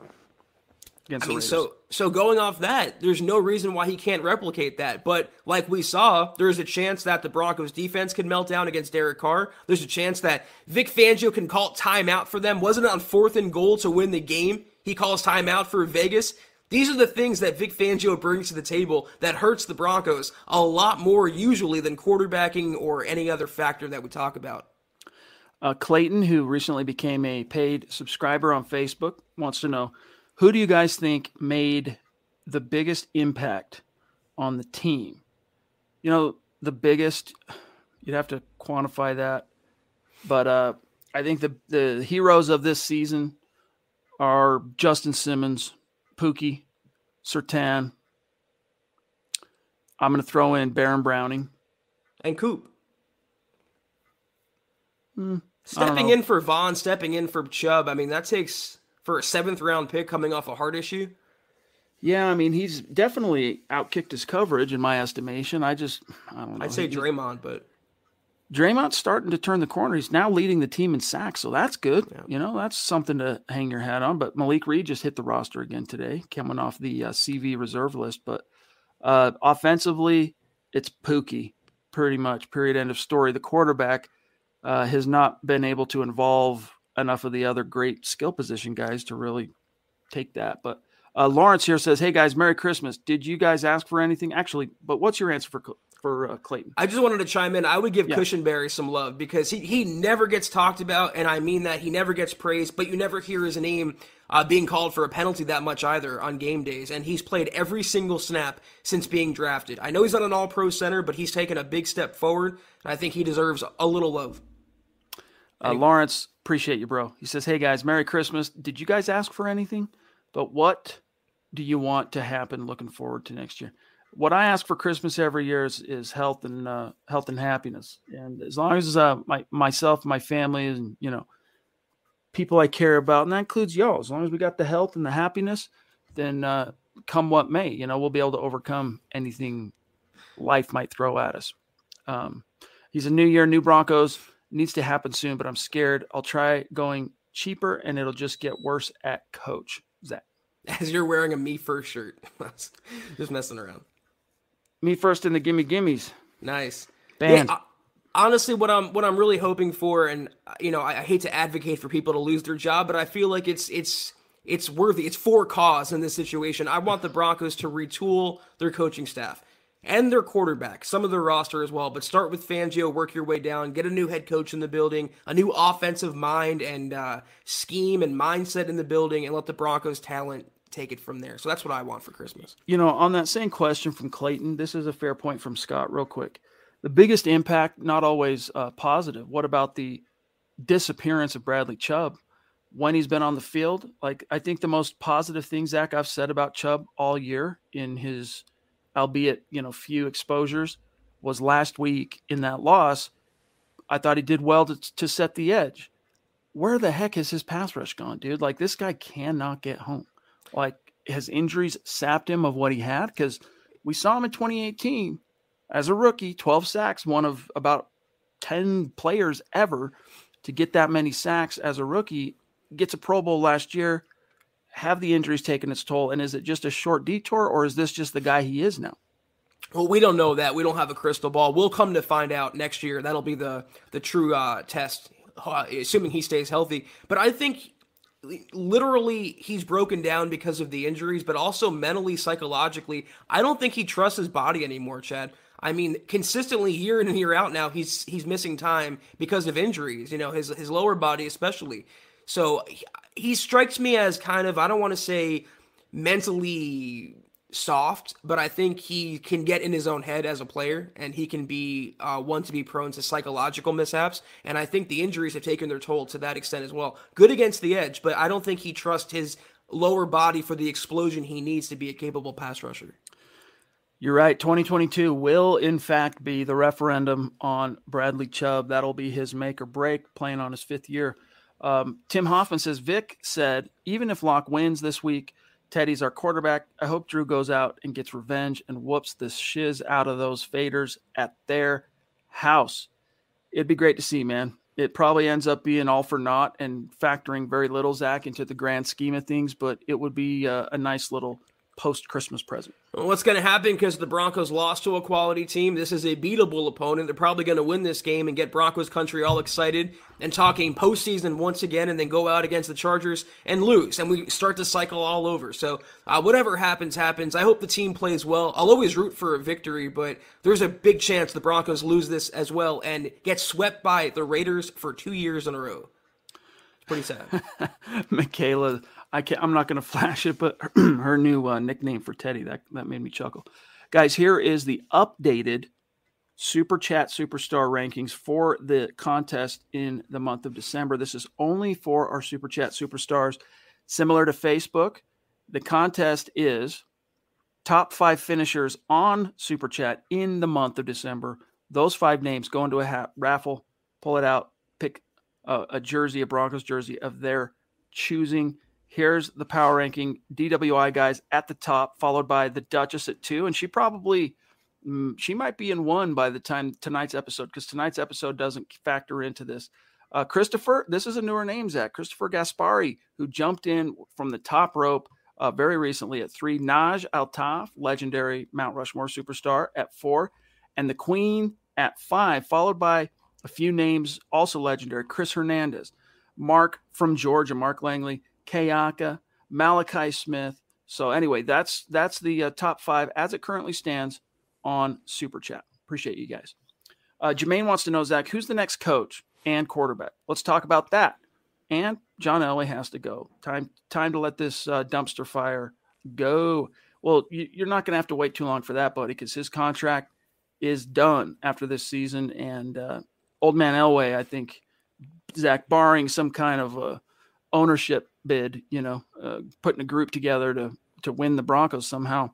So going off that, there's no reason why he can't replicate that. But like we saw, there's a chance that the Broncos defense could melt down against Derek Carr. There's a chance that Vic Fangio can call timeout for them. Wasn't it on 4th and goal to win the game? He calls timeout for Vegas. These are the things that Vic Fangio brings to the table that hurts the Broncos a lot more usually than quarterbacking or any other factor that we talk about. Clayton, who recently became a paid subscriber on Facebook, wants to know, who do you guys think made the biggest impact on the team? The biggest, you'd have to quantify that. But I think the heroes of this season are Justin Simmons, Pookie, Surtain. I'm going to throw in Baron Browning. And Coop. Stepping in for Vaughn, stepping in for Chubb. I mean, that takes... for a 7th-round pick coming off a heart issue? Yeah, I mean, he's definitely outkicked his coverage in my estimation. I don't know. I'd say Draymond, but... Draymond's starting to turn the corner. He's now leading the team in sacks, so that's good. Yeah. That's something to hang your hat on. But Malik Reed just hit the roster again today, coming off the CV reserve list. But offensively, it's Pookie, pretty much, period, end of story. The quarterback has not been able to involve enough of the other great skill position guys to really take that. But Lawrence here says, hey guys, Merry Christmas. Did you guys ask for anything? Actually, but what's your answer for Clayton? I just wanted to chime in. I would give Cushenberry some love because he never gets talked about, and I mean that. He never gets praised, but you never hear his name being called for a penalty that much either on game days, and he's played every single snap since being drafted. I know he's not an all-pro center, but he's taken a big step forward, and I think he deserves a little love. Lawrence, appreciate you, bro. He says, hey guys, Merry Christmas. Did you guys ask for anything? But what do you want to happen looking forward to next year? What I ask for Christmas every year is health and happiness. And as long as myself, my family, and people I care about, and that includes y'all, as long as we got the health and the happiness, then come what may, we'll be able to overcome anything life might throw at us. He's a new year, new Broncos. Needs to happen soon, but I'm scared. I'll try going cheaper, and it'll just get worse at coach. Zach. As you're wearing a Me First shirt. Just messing around. Me First in the gimme gimmies. Nice. Band. Yeah, honestly, what I'm really hoping for, and I hate to advocate for people to lose their job, but I feel like it's worthy. It's for cause in this situation. I want the Broncos to retool their coaching staff. and their quarterback, some of their roster as well. But start with Fangio, work your way down, get a new head coach in the building, a new offensive mind and scheme and mindset in the building, and let the Broncos talent take it from there. So that's what I want for Christmas. On that same question from Clayton, this is a fair point from Scott, real quick. The biggest impact, not always positive. What about the disappearance of Bradley Chubb when he's been on the field? Like, I think the most positive thing, Zach, I've said about Chubb all year in his, albeit, few exposures, was last week in that loss. I thought he did well to set the edge. Where the heck has his pass rush gone, dude? Like, this guy cannot get home. Like, has injuries sapped him of what he had? Because we saw him in 2018 as a rookie, 12 sacks, one of about 10 players ever to get that many sacks as a rookie. Gets a Pro Bowl last year. Have the injuries taken its toll? And is it just a short detour, or is this just the guy he is now? Well, we don't know that. We don't have a crystal ball. We'll come to find out next year. That'll be the true test, assuming he stays healthy. But I think literally he's broken down because of the injuries, but also mentally, psychologically. I don't think he trusts his body anymore, Chad. I mean, consistently year in and year out now, he's missing time because of injuries, his lower body especially. So he strikes me as kind of, I don't want to say mentally soft, but I think he can get in his own head as a player, and he can be one to be prone to psychological mishaps. And I think the injuries have taken their toll to that extent as well. Good against the edge, but I don't think he trusts his lower body for the explosion he needs to be a capable pass rusher. You're right. 2022 will, in fact, be the referendum on Bradley Chubb. That'll be his make or break, playing on his 5th year. Tim Hoffman says, Vic said, even if Locke wins this week, Teddy's our quarterback. I hope Drew goes out and gets revenge and whoops the shiz out of those faders at their house. It'd be great to see, man. It probably ends up being all for naught and factoring very little, Zach, into the grand scheme of things, but it would be a nice little post-Christmas present. Well, what's going to happen, because the Broncos lost to a quality team, this is a beatable opponent. They're probably going to win this game and get Broncos country all excited and talking postseason once again, and then go out against the Chargers and lose, and we start to cycle all over. So whatever happens, happens. I hope the team plays well. I'll always root for a victory, but there's a big chance the Broncos lose this as well and get swept by the Raiders for 2 years in a row. It's pretty sad. Michaela, I'm not going to flash it, but her new nickname for Teddy, that made me chuckle. Guys, here is the updated Super Chat Superstar rankings for the contest in the month of December. This is only for our Super Chat Superstars. Similar to Facebook, the contest is top 5 finishers on Super Chat in the month of December. Those 5 names go into a raffle, pull it out, pick a jersey, a Broncos jersey of their choosing. Here's the power ranking. DWI guys at the top, followed by the Duchess at 2. And she might be in 1 by the time tonight's episode, because tonight's episode doesn't factor into this. Christopher, this is a newer name, Zach. Christopher Gaspari, who jumped in from the top rope very recently at 3. Naj Altaf, legendary Mount Rushmore superstar, at 4. And the Queen at 5, followed by a few names also legendary. Chris Hernandez, Mark from Georgia, Mark Langley, Kayaka, Malachi Smith. So anyway, that's the top 5 as it currently stands on Super Chat. Appreciate you guys. Jermaine wants to know, Zach, who's the next coach and quarterback? Let's talk about that. And John Elway has to go. Time to let this dumpster fire go. Well, you're not going to have to wait too long for that, buddy, because his contract is done after this season. And old man Elway, I think, Zach, barring some kind of ownership bid, putting a group together to win the Broncos somehow,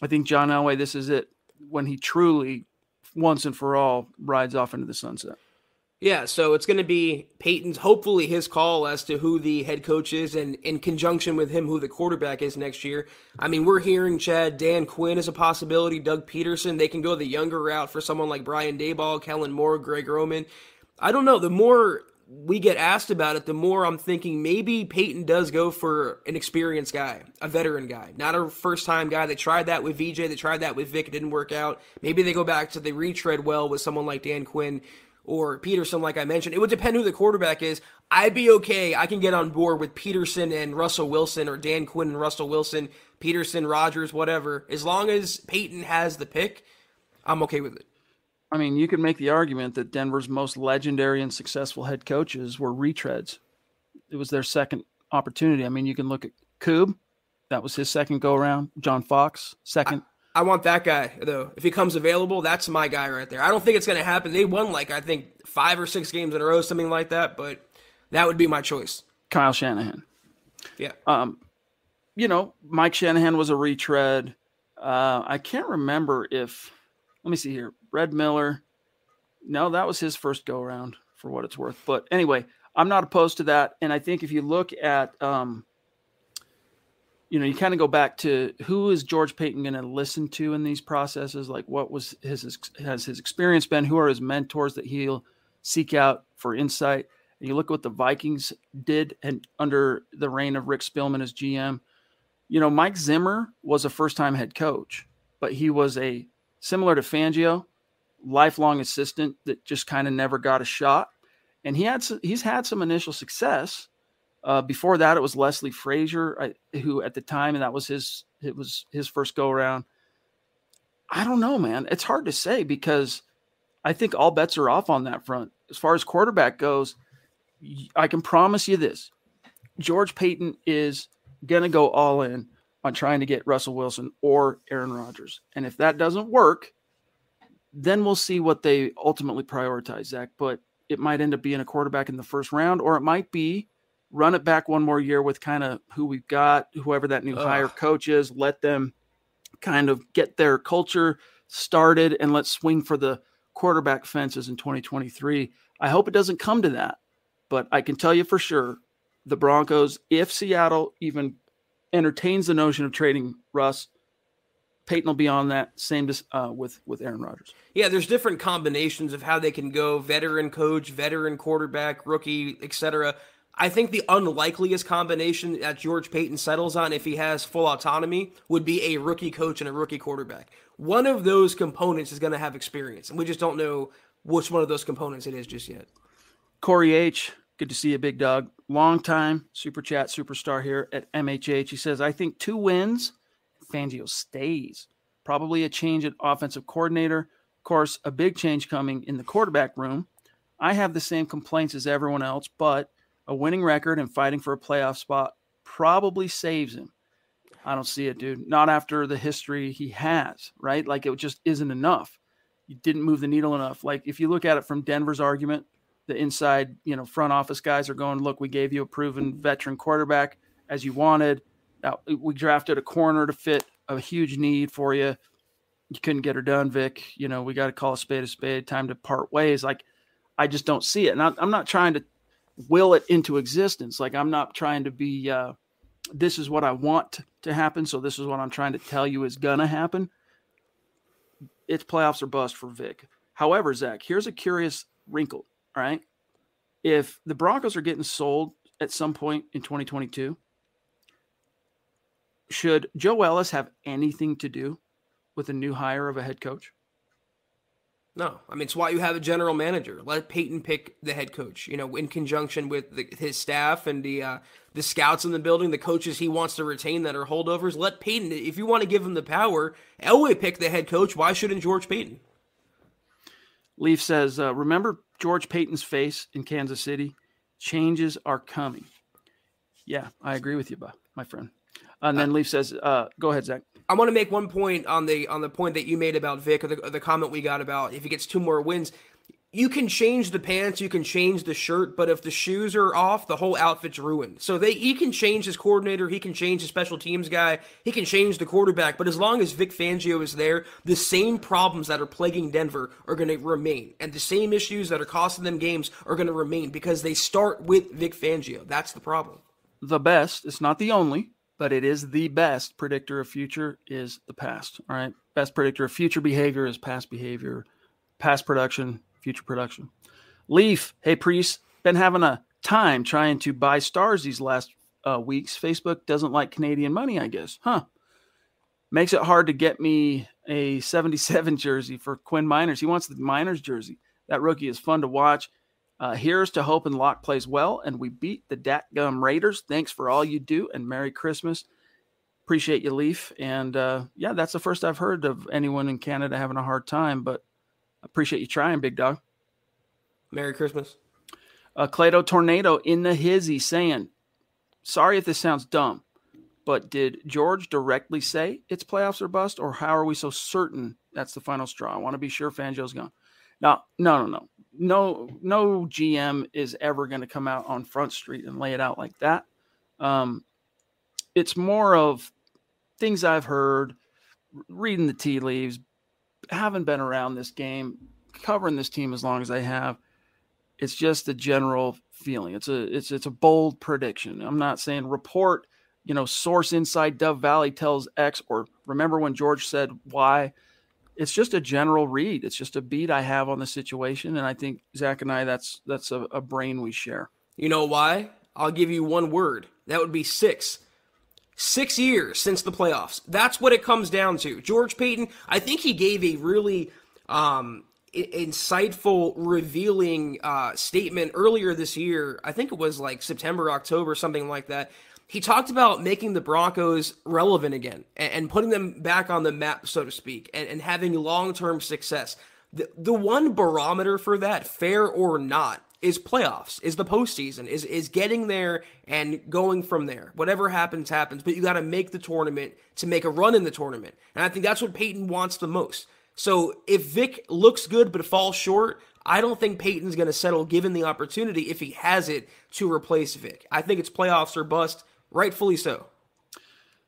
I think John Elway, this is it, when he truly, once and for all, rides off into the sunset. Yeah, so it's going to be Peyton's, hopefully his call as to who the head coach is, and in conjunction with him, who the quarterback is next year. I mean, we're hearing, Chad, Dan Quinn is a possibility, Doug Peterson. They can go the younger route for someone like Brian Daboll, Kellen Moore, Greg Roman. I don't know. The more we get asked about it, the more I'm thinking maybe Peyton does go for an experienced guy, a veteran guy, not a first-time guy. They tried that with VJ. They tried that with Vic. It didn't work out. Maybe they go back to the retread well with someone like Dan Quinn or Peterson, like I mentioned. It would depend who the quarterback is. I'd be okay. I can get on board with Peterson and Russell Wilson, or Dan Quinn and Russell Wilson, Peterson, Rodgers, whatever. As long as Peyton has the pick, I'm okay with it. I mean, you could make the argument that Denver's most legendary and successful head coaches were retreads. It was their second opportunity. I mean, you can look at Koob. That was his second go-around. John Fox, second. I want that guy, though. If he comes available, that's my guy right there. I don't think it's going to happen. They won, I think, 5 or 6 games in a row, something like that, but that would be my choice. Kyle Shanahan. Yeah. Mike Shanahan was a retread. I can't remember if – let me see here. Red Miller. No, that was his first go-around, for what it's worth. But anyway, I'm not opposed to that. And I think if you look at you kind of go back to who is George Paton going to listen to in these processes? Like, what was has his experience been? Who are his mentors that he'll seek out for insight? And you look at what the Vikings did and under the reign of Rick Spielman as GM. Mike Zimmer was a first-time head coach, but he was similar to Fangio, lifelong assistant that just kind of never got a shot. And he's had some initial success. Before that, it was Leslie Frazier, who at the time, and that was his first go around. I don't know, man. It's hard to say because I think all bets are off on that front. As far as quarterback goes, I can promise you this. George Paton is going to go all in on trying to get Russell Wilson or Aaron Rodgers. And if that doesn't work, then we'll see what they ultimately prioritize, Zach. But it might end up being a quarterback in the first round, or it might be run it back one more year with kind of who we've got, whoever that new hire coach is, let them kind of get their culture started, and let's swing for the quarterback fences in 2023. I hope it doesn't come to that, but I can tell you for sure the Broncos, if Seattle even entertains the notion of trading Russ, Peyton will be on that same with Aaron Rodgers. Yeah, there's different combinations of how they can go, veteran coach, veteran quarterback, rookie, etc. I think the unlikeliest combination that George Paton settles on, if he has full autonomy, would be a rookie coach and a rookie quarterback. One of those components is going to have experience, and we just don't know which one of those components it is just yet. Corey H., good to see you, big dog. Long time Super Chat superstar here at MHH. He says, I think 2 wins, Fangio stays. Probably a change at offensive coordinator. Of course, a big change coming in the quarterback room. I have the same complaints as everyone else, but a winning record and fighting for a playoff spot probably saves him. I don't see it, dude. Not after the history he has, right? Like, it just isn't enough. You didn't move the needle enough. Like, if you look at it from Denver's argument, the inside, front office guys are going, look, we gave you a proven veteran quarterback as you wanted. Now, we drafted a corner to fit a huge need for you. You couldn't get her done, Vic. We got to call a spade, time to part ways. Like, I just don't see it. And I'm not trying to will it into existence. Like, I'm not trying to be, this is what I want to happen, so this is what I'm trying to tell you is going to happen. It's playoffs or bust for Vic. However, Zach, here's a curious wrinkle, all right? If the Broncos are getting sold at some point in 2022, should Joe Ellis have anything to do with a new hire of a head coach? No. I mean, it's why you have a general manager. Let Peyton pick the head coach, in conjunction with his staff and the scouts in the building, the coaches he wants to retain that are holdovers. Let Peyton, if you want to give him the power, Elway pick the head coach. Why shouldn't George Paton? Leaf says, remember George Paton's face in Kansas City? Changes are coming. Yeah, I agree with you, my friend. And then Leaf says, go ahead, Zach. I want to make one point on the point that you made about Vic, or the comment we got about if he gets 2 more wins. You can change the pants, you can change the shirt, but if the shoes are off, the whole outfit's ruined. So he can change his coordinator, he can change his special teams guy, he can change the quarterback, but as long as Vic Fangio is there, the same problems that are plaguing Denver are going to remain, and the same issues that are costing them games are going to remain because they start with Vic Fangio. That's the problem. The best, it's not the only, but it is the best predictor of future is the past. All right. Best predictor of future behavior is past behavior, past production, future production. Leaf, hey, Priest, been having a time trying to buy stars these last weeks. Facebook doesn't like Canadian money, I guess. Makes it hard to get me a 77 jersey for Quinn Miners. He wants the Miners jersey. That rookie is fun to watch. Here's to hoping Locke plays well and we beat the Datgum Raiders. Thanks for all you do and Merry Christmas. Appreciate you, Leaf. And yeah, that's the first I've heard of anyone in Canada having a hard time, but I appreciate you trying, big dog. Merry Christmas. Clado Tornado in the hizzy saying, sorry if this sounds dumb, but did George directly say it's playoffs or bust, or how are we so certain that's the final straw? I want to be sure Fangio's gone. No GM is ever going to come out on Front Street and lay it out like that. It's more of things I've heard, reading the tea leaves, haven't been around this game, covering this team as long as I have. It's just a general feeling. It's a bold prediction. I'm not saying report, source inside Dove Valley tells X, or remember when George said Y. It's just a general read. It's just a beat I have on the situation. And I think Zach and I, that's a brain we share. You know why? I'll give you one word. That would be 6. 6 years since the playoffs. That's what it comes down to. George Paton, I think he gave a really insightful, revealing statement earlier this year. I think it was like September, October, something like that. He talked about making the Broncos relevant again and putting them back on the map, so to speak, and having long-term success. The one barometer for that, fair or not, is playoffs, is the postseason, is getting there and going from there. Whatever happens, happens, but you got to make the tournament to make a run in the tournament. And I think that's what Paton wants the most. So if Vic looks good but falls short, I don't think Peyton's going to settle given the opportunity, if he has it, to replace Vic. I think it's playoffs or bust, rightfully so.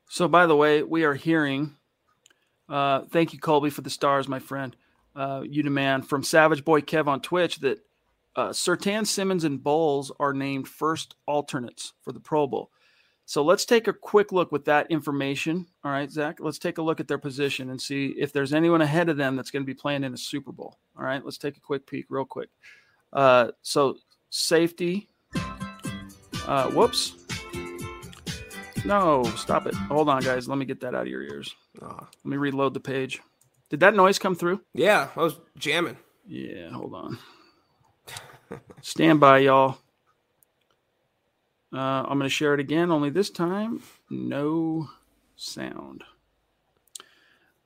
So, by the way, we are hearing, thank you, Colby, for the stars, my friend. You demand from Savage Boy Kev on Twitch that Surtain, Simmons, and Bowles are named first alternates for the Pro Bowl. So let's take a quick look with that information. All right, Zach, let's take a look at their position and see if there's anyone ahead of them that's going to be playing in a Super Bowl. All right, let's take a quick peek real quick. So safety. Whoops. No, stop it. Hold on, guys. Let me get that out of your ears. Let me reload the page. Did that noise come through? Yeah, I was jamming. Yeah, hold on. Stand by, y'all. I'm going to share it again, only this time, no sound.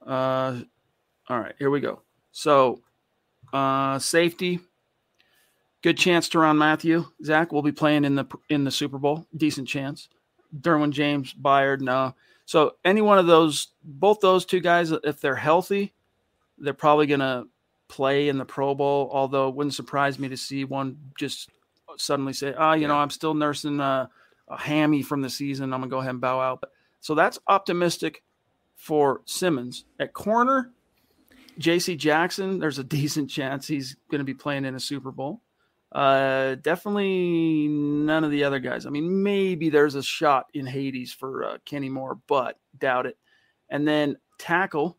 All right, here we go. So, safety, good chance Tyrann Mathieu. Zach will be playing in the Super Bowl. Decent chance. Derwin James, Byard, no. So any one of those, both those two guys, if they're healthy, they're probably going to play in the Pro Bowl, although it wouldn't surprise me to see one just suddenly say, I'm still nursing a hammy from the season. I'm going to go ahead and bow out. So that's optimistic for Simmons. At corner, J.C. Jackson, there's a decent chance he's going to be playing in a Super Bowl. Definitely none of the other guys. I mean, maybe there's a shot in Hades for Kenny Moore, but doubt it. And then tackle,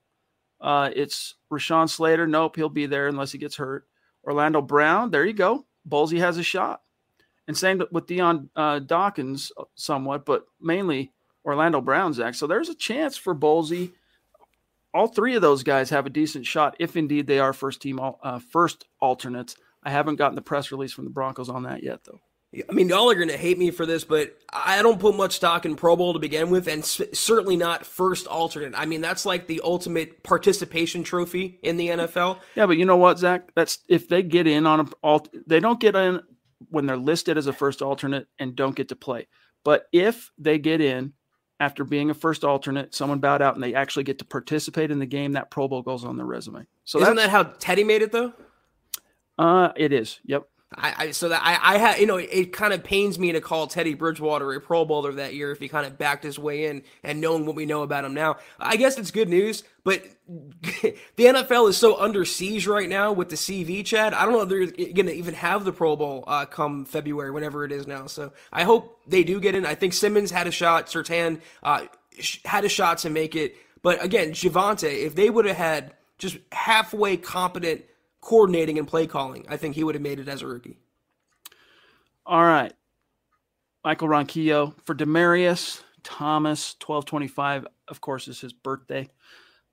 it's Rashawn Slater. Nope, he'll be there unless he gets hurt. Orlando Brown, there you go. Ballsy has a shot. And same with Dion Dawkins somewhat, but mainly Orlando Brown, Zach. So there's a chance for Ballsy. All three of those guys have a decent shot if indeed they are first alternates. I haven't gotten the press release from the Broncos on that yet, though. I mean, y'all are going to hate me for this, but I don't put much stock in Pro Bowl to begin with, and certainly not first alternate. I mean, that's like the ultimate participation trophy in the NFL. Yeah, but you know what, Zach? That's if they get in on they don't get in when they're listed as a first alternate and don't get to play. But if they get in after being a first alternate, someone bowed out, and they actually get to participate in the game, that Pro Bowl goes on their resume. So isn't that how Teddy made it, though? It is. Yep. It kind of pains me to call Teddy Bridgewater a Pro Bowler that year if he kind of backed his way in, and knowing what we know about him now. I guess it's good news, but the NFL is so under siege right now with the CV, Chad. I don't know if they're going to even have the Pro Bowl come February, whenever it is now. So I hope they do get in. I think Simmons had a shot. Surtain had a shot to make it. But again, Javonte, if they would have had just halfway competent coordinating and play calling, I think he would have made it as a rookie. All right. Michael Ronquillo for Demaryius Thomas, 12/25. Of course, it's his birthday.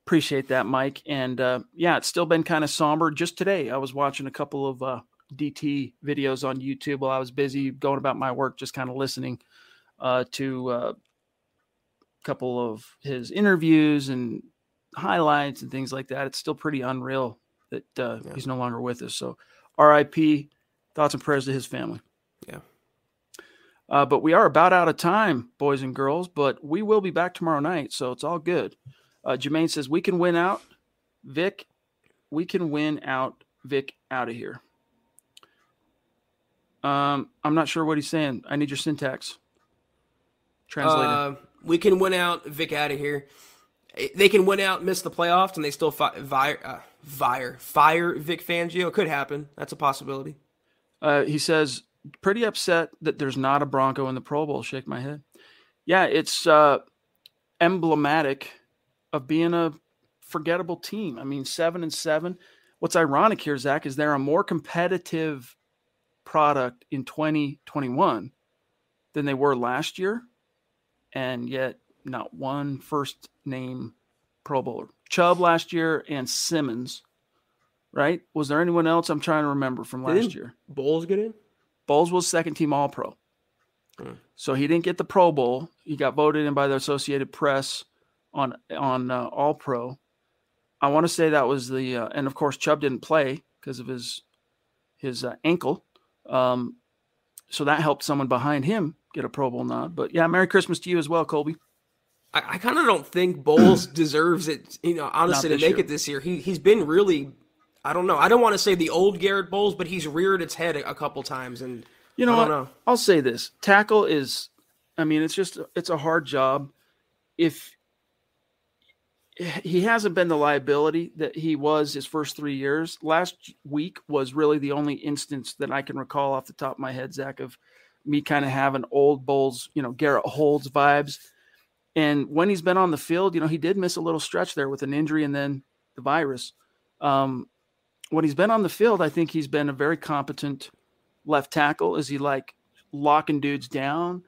Appreciate that, Mike. And it's still been kind of somber. Just today, I was watching a couple of DT videos on YouTube while I was busy going about my work, just kind of listening to a couple of his interviews and highlights and things like that. It's still pretty unreal that he's no longer with us. So RIP, thoughts and prayers to his family. Yeah. But we are about out of time, boys and girls, but we will be back tomorrow night, so it's all good. Jermaine says, we can win out Vic. We can win out Vic out of here. I'm not sure what he's saying. I need your syntax. Translator. We can win out Vic out of here. They can win out, miss the playoffs, and they still fire Vic Fangio. It could happen. That's a possibility. He says, pretty upset that there's not a Bronco in the Pro Bowl. Shake my head. Yeah, it's emblematic of being a forgettable team. I mean, 7-7. What's ironic here, Zach, is they're a more competitive product in 2021 than they were last year, and yet not one first name Pro Bowler. Chubb last year and Simmons, right? Was there anyone else I'm trying to remember from last year? Bowles get in? Bowles was second team All-Pro. So he didn't get the Pro Bowl. He got voted in by the Associated Press on All-Pro. I want to say that was the and of course Chubb didn't play because of his ankle. So that helped someone behind him get a Pro Bowl nod. But yeah, Merry Christmas to you as well, Colby. I kind of don't think Bowles deserves it, honestly, to make it this year. He's been really, I don't know. I don't want to say the old Garrett Bowles, but he's reared its head a couple times. And I don't know. I'll say this. Tackle is, it's a hard job. If he hasn't been the liability that he was his first 3 years. Last week was really the only instance that I can recall off the top of my head, Zach, of me kind of having old Bowles, Garrett Holds vibes. And when he's been on the field, he did miss a little stretch there with an injury and then the virus. When he's been on the field, I think he's been a very competent left tackle. Is he like locking dudes down?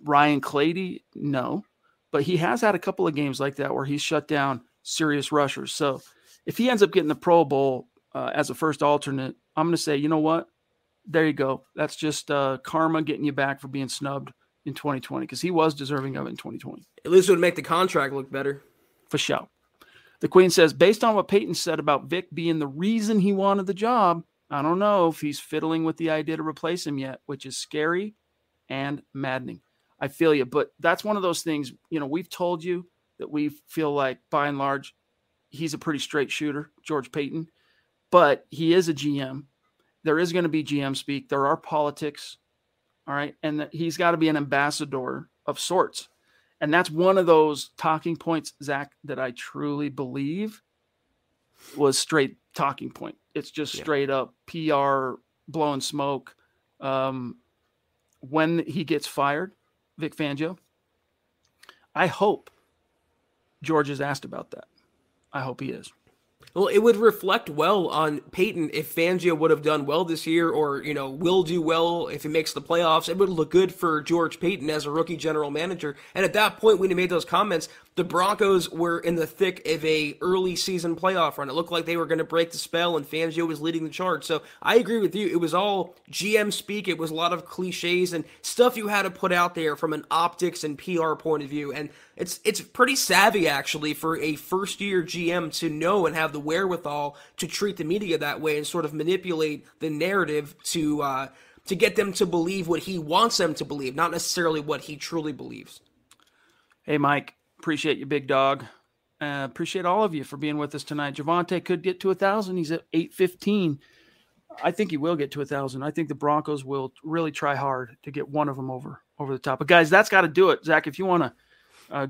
Ryan Clady? No. But he has had a couple of games like that where he's shut down serious rushers. So if he ends up getting the Pro Bowl as a first alternate, I'm going to say, you know what? There you go. That's just karma getting you back for being snubbed in 2020 because he was deserving of it in 2020. At least it would make the contract look better. For sure. The Queen says, based on what Peyton said about Vic being the reason he wanted the job, I don't know if he's fiddling with the idea to replace him yet, which is scary and maddening. I feel you, but that's one of those things, we've told you that we feel like by and large, he's a pretty straight shooter, George Payton, but he is a GM. There is going to be GM speak. There are politics. All right. And he's got to be an ambassador of sorts. And that's one of those talking points, Zach, that I truly believe was straight talking point. It's just straight up PR, blowing smoke. When he gets fired, Vic Fangio, I hope George is asked about that. I hope he is. Well, it would reflect well on Peyton if Fangio would have done well this year or, will do well if he makes the playoffs. It would look good for George Payton as a rookie general manager. And at that point, when he made those comments, the Broncos were in the thick of a early season playoff run. It looked like they were going to break the spell and Fangio was leading the charge. So I agree with you. It was all GM speak. It was a lot of cliches and stuff you had to put out there from an optics and PR point of view. And it's pretty savvy, actually, for a first-year GM to know and have the wherewithal to treat the media that way and sort of manipulate the narrative to get them to believe what he wants them to believe, not necessarily what he truly believes. Hey, Mike, appreciate you, big dog. Appreciate all of you for being with us tonight. Javonte could get to 1,000. He's at 815. I think he will get to 1,000. I think the Broncos will really try hard to get one of them over the top. But, guys, that's got to do it. Zach, if you want to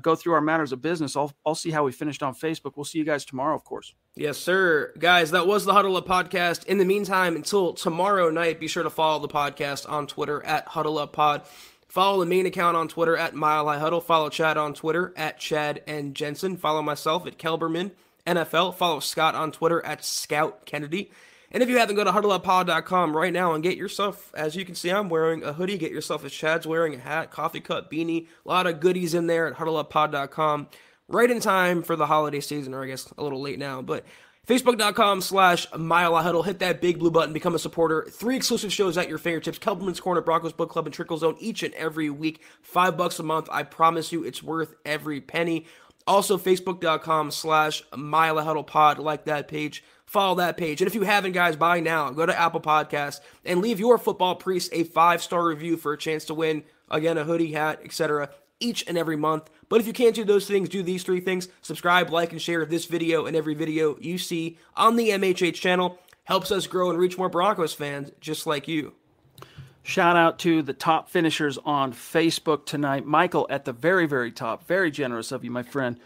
go through our matters of business, I'll see how we finished on Facebook. We'll see you guys tomorrow, of course. Yes, sir. Guys, that was the Huddle Up Podcast. In the meantime, until tomorrow night, be sure to follow the podcast on Twitter at Huddle Up Pod. Follow the main account on Twitter at Mile High Huddle. Follow Chad on Twitter at Chad and Jensen. Follow myself at Kelberman NFL. Follow Scott on Twitter at Scout Kennedy. And if you haven't, go to huddleuppod.com right now and get yourself, as you can see, I'm wearing a hoodie. Get yourself, as Chad's wearing, a hat, coffee cup, beanie. A lot of goodies in there at huddleuppod.com. Right in time for the holiday season, or I guess a little late now. But Facebook.com/MileHighHuddle. Hit that big blue button. Become a supporter. 3 exclusive shows at your fingertips. Kelberman's Corner, Broncos Book Club, and Trickle Zone each and every week. $5 a month. I promise you it's worth every penny. Also, Facebook.com/MileHighHuddlePod. Like that page. Follow that page. And if you haven't, guys, by now, go to Apple Podcasts and leave your football priest a 5-star review for a chance to win, again, a hoodie, hat, etc. each and every month. But if you can't do those things, do these 3 things. Subscribe, like, and share this video and every video you see on the MHH channel. Helps us grow and reach more Broncos fans just like you. Shout out to the top finishers on Facebook tonight. Michael at the very, very top. Very generous of you, my friend.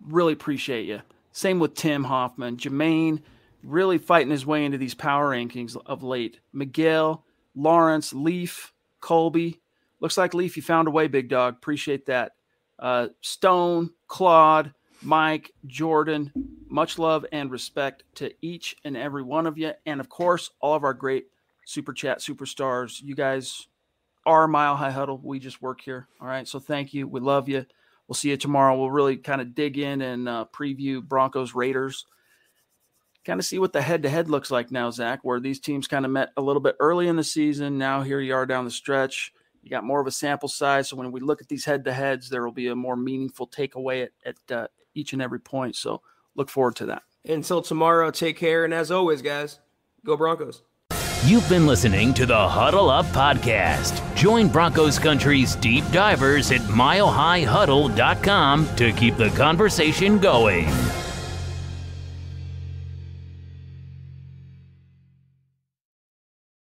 Really appreciate you. Same with Tim Hoffman. Jermaine, really fighting his way into these power rankings of late. Miguel, Lawrence, Leaf, Colby. Looks like Leaf, you found a way, big dog. Appreciate that. Stone, Claude, Mike, Jordan, much love and respect to each and every one of you. And, of course, all of our great Super Chat superstars. You guys are Mile High Huddle. We just work here. All right, so thank you. We love you. We'll see you tomorrow. We'll really kind of dig in and preview Broncos Raiders. Kind of see what the head-to-head looks like now, Zach, where these teams kind of met a little bit early in the season. Now here you are down the stretch. You got more of a sample size, so when we look at these head-to-heads, there will be a more meaningful takeaway at each and every point. So look forward to that. Until tomorrow, take care, and as always, guys, go Broncos. You've been listening to the Huddle Up Podcast. Join Broncos Country's deep divers at milehighhuddle.com to keep the conversation going.